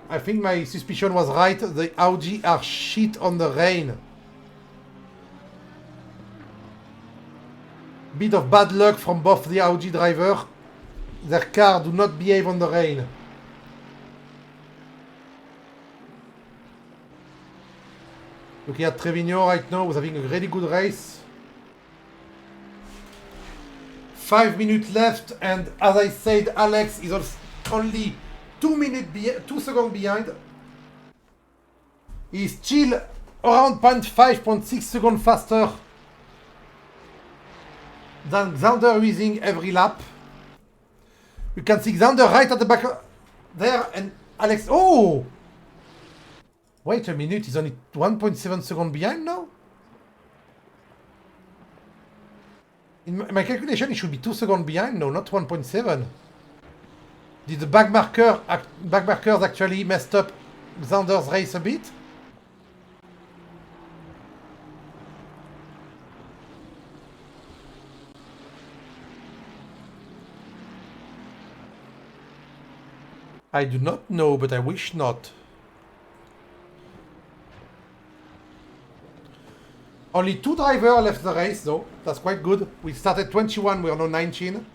I think my suspicion was right. The Audi are shit on the rain. Bit of bad luck from both the Audi driver. Their car do not behave on the rain. Looking at Trevino right now, was having a really good race. 5 minutes left, and as I said, Alex is only 2 seconds behind. He's still around 0.5, 0.6 seconds faster than Xander using every lap. You can see Xander right at the back there, and Alex. Oh! Wait a minute, he's only 1.7 seconds behind now? In my calculation, it should be 2 seconds behind. No, not 1.7. Did the back markers actually messed up Xander's race a bit? I do not know, but I wish not. Only 2 drivers left the race, though. That's quite good. We started 21, we are now 19.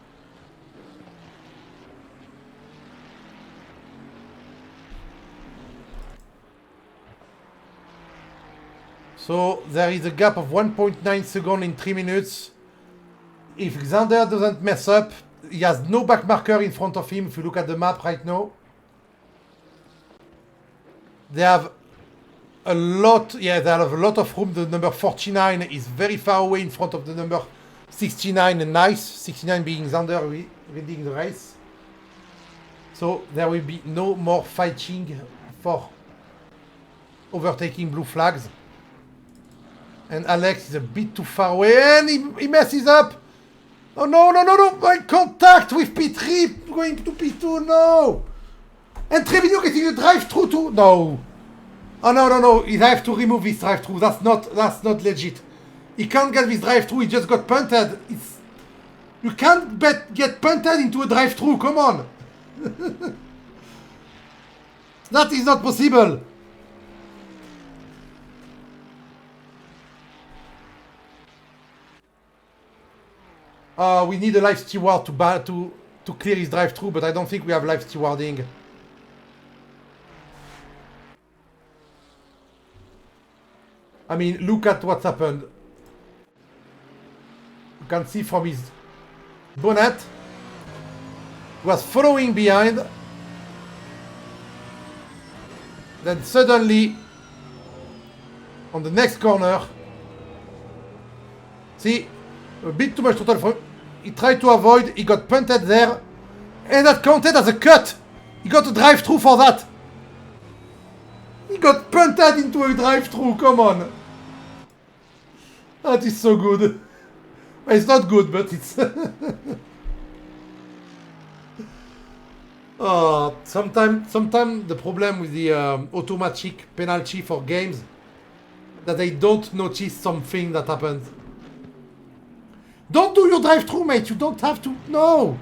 So there is a gap of 1.9 seconds in 3 minutes. If Xander doesn't mess up, he has no back marker in front of him. If you look at the map right now, they have a lot. Yeah, they have a lot of room. The number 49 is very far away in front of the number 69, and nice. 69 being Xander leading the race. So there will be no more fighting for overtaking blue flags. And Alex is a bit too far away, and he messes up. Oh no, no, no, no! My contact with P3 going to P2, no! And Trevino getting a drive-through too, no! Oh no, no, no! He have to remove this drive-through. That's not legit. He can't get this drive-through. He just got punted. You can't get punted into a drive-through. Come on! That is not possible. We need a live steward to clear his drive-through, but I don't think we have live stewarding. I mean, look at what's happened. You can see from his bonnet, he was following behind. Then suddenly, on the next corner, see, a bit too much total front. He tried to avoid, he got punted there, and that counted as a cut. He got a drive-through for that. He got punted into a drive-through, come on. That is so good. Well, it's not good, but it's... Sometimes the problem with the automatic penalty for games, that they don't notice something that happens. Don't do your drive-through, mate. You don't have to. No.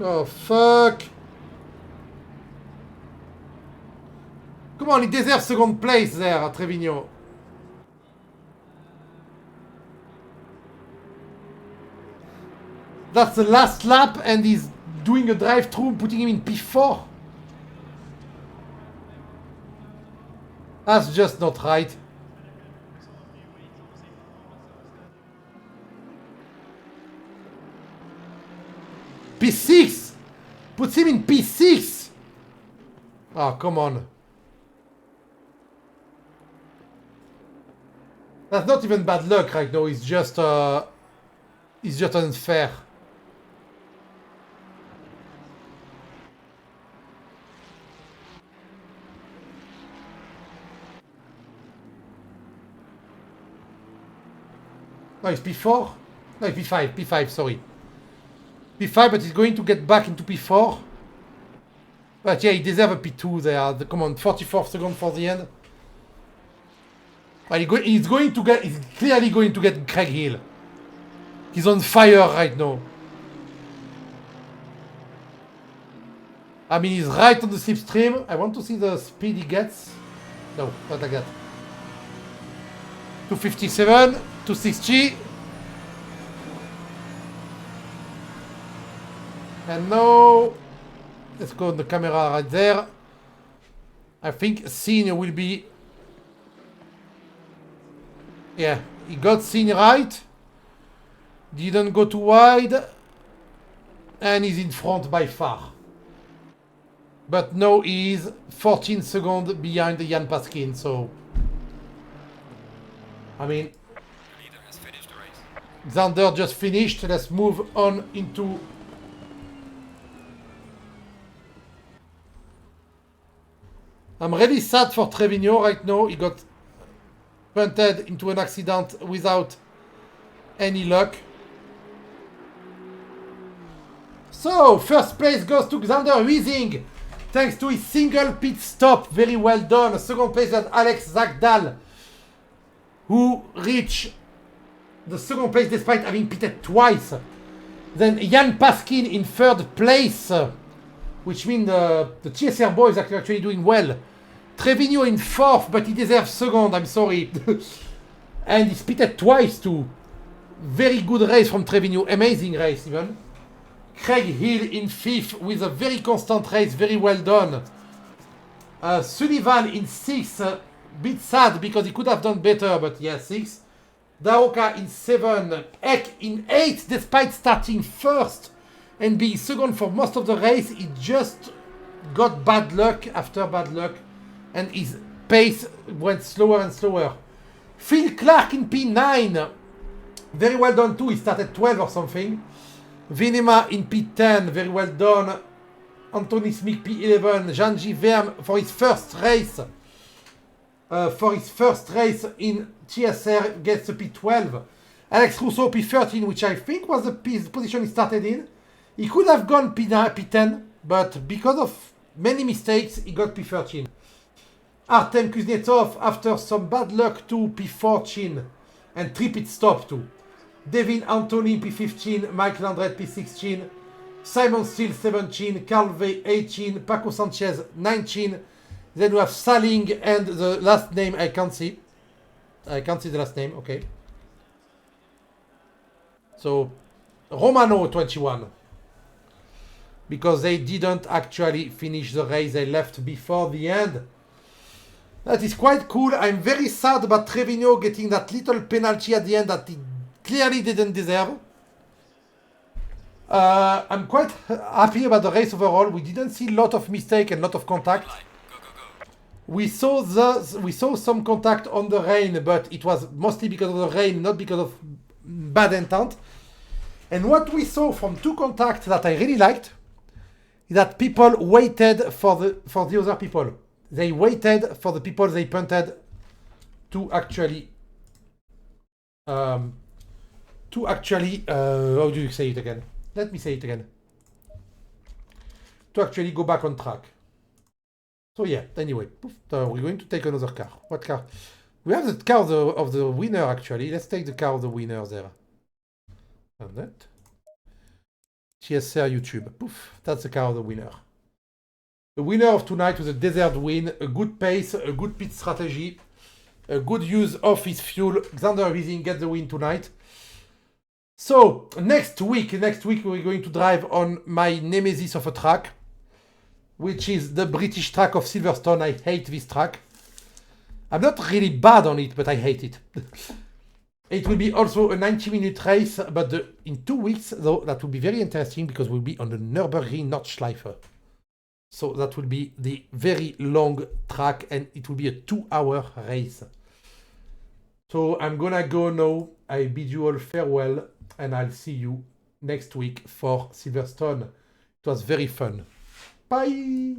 Oh, fuck. Come on, he deserves second place there at Trevino. That's the last lap, and he's doing a drive-through, putting him in P4. That's just not right. P6! Puts him in P6! Oh, come on. That's not even bad luck right now, it's just unfair. No, it's P4? No, it's P5, P5, sorry. P5, but he's going to get back into P4. But yeah, he deserves a P2 there. Come on, 44 seconds for the end. Well, he's clearly going to get Craig Hill. He's on fire right now. I mean, he's right on the slipstream. I want to see the speed he gets. No, not like that. 257, 260. And now, let's go on the camera right there. I think Senior will be... Yeah, he got Senior right. Didn't go too wide. And he's in front by far. But now he's 14 seconds behind Jan Paskin, so... I mean... Xander just finished. Let's move on into... I'm really sad for Trevino right now. He got punted into an accident without any luck. So, first place goes to Xander Huizing, thanks to his single pit stop. Very well done. Second place is Alex Zagdal, who reached the second place despite having pitted twice. Then Jan Paskin in third place, which means the TSR boys are actually doing well. Trevino in fourth, but he deserves second, I'm sorry. And he's pitted twice too. Very good race from Trevino, amazing race even. Craig Hill in fifth with a very constant race, very well done. Sullivan in sixth, bit sad because he could have done better, but yeah, sixth. Daoka in seven, Eck in eighth despite starting first and being second for most of the race. He just got bad luck after bad luck and his pace went slower and slower. Phil Clark in P9, very well done too, he started 12 or something. Vinema in P10, very well done. Anthony Smith P11, Janji Verme for his first race. In TSR gets a P12. Alex Rousseau P13, which I think was the position he started in. He could have gone P10, but because of many mistakes, he got P13. Artem Kuznetsov, after some bad luck, to P14 and 3 pit stop too. Devin Anthony P15, Mike Landret P16, Simon Steele 17, Carl Vey 18, Paco Sanchez 19. Then we have Saling and the last name I can't see. I can't see the last name, okay. So, Romano 21. Because they didn't actually finish the race, they left before the end. That is quite cool. I'm very sad about Trevino getting that little penalty at the end that he clearly didn't deserve. I'm quite happy about the race overall. We didn't see a lot of mistake and a lot of contact. We saw some contact on the rain, but it was mostly because of the rain, not because of bad intent. And what we saw from two contacts that I really liked is that people waited for the other people. They waited for the people they punted to actually how do you say it again? Let me say it again. To actually go back on track. So yeah, anyway, we're going to take another car. What car? We have the car of the winner actually. Let's take the car of the winner there. And that. TSR YouTube. Poof, that's the car of the winner. The winner of tonight with a deserved win, a good pace, a good pit strategy, a good use of his fuel. Xander Huizing gets the win tonight. So next week we're going to drive on my nemesis of a track, which is the British track of Silverstone. I hate this track. I'm not really bad on it, but I hate it. It will be also a 90-minute race, but in 2 weeks, though, that will be very interesting because we'll be on the Nürburgring Nordschleife. So that will be the very long track and it will be a 2-hour race. So I'm gonna go now. I bid you all farewell and I'll see you next week for Silverstone. It was very fun. Bye!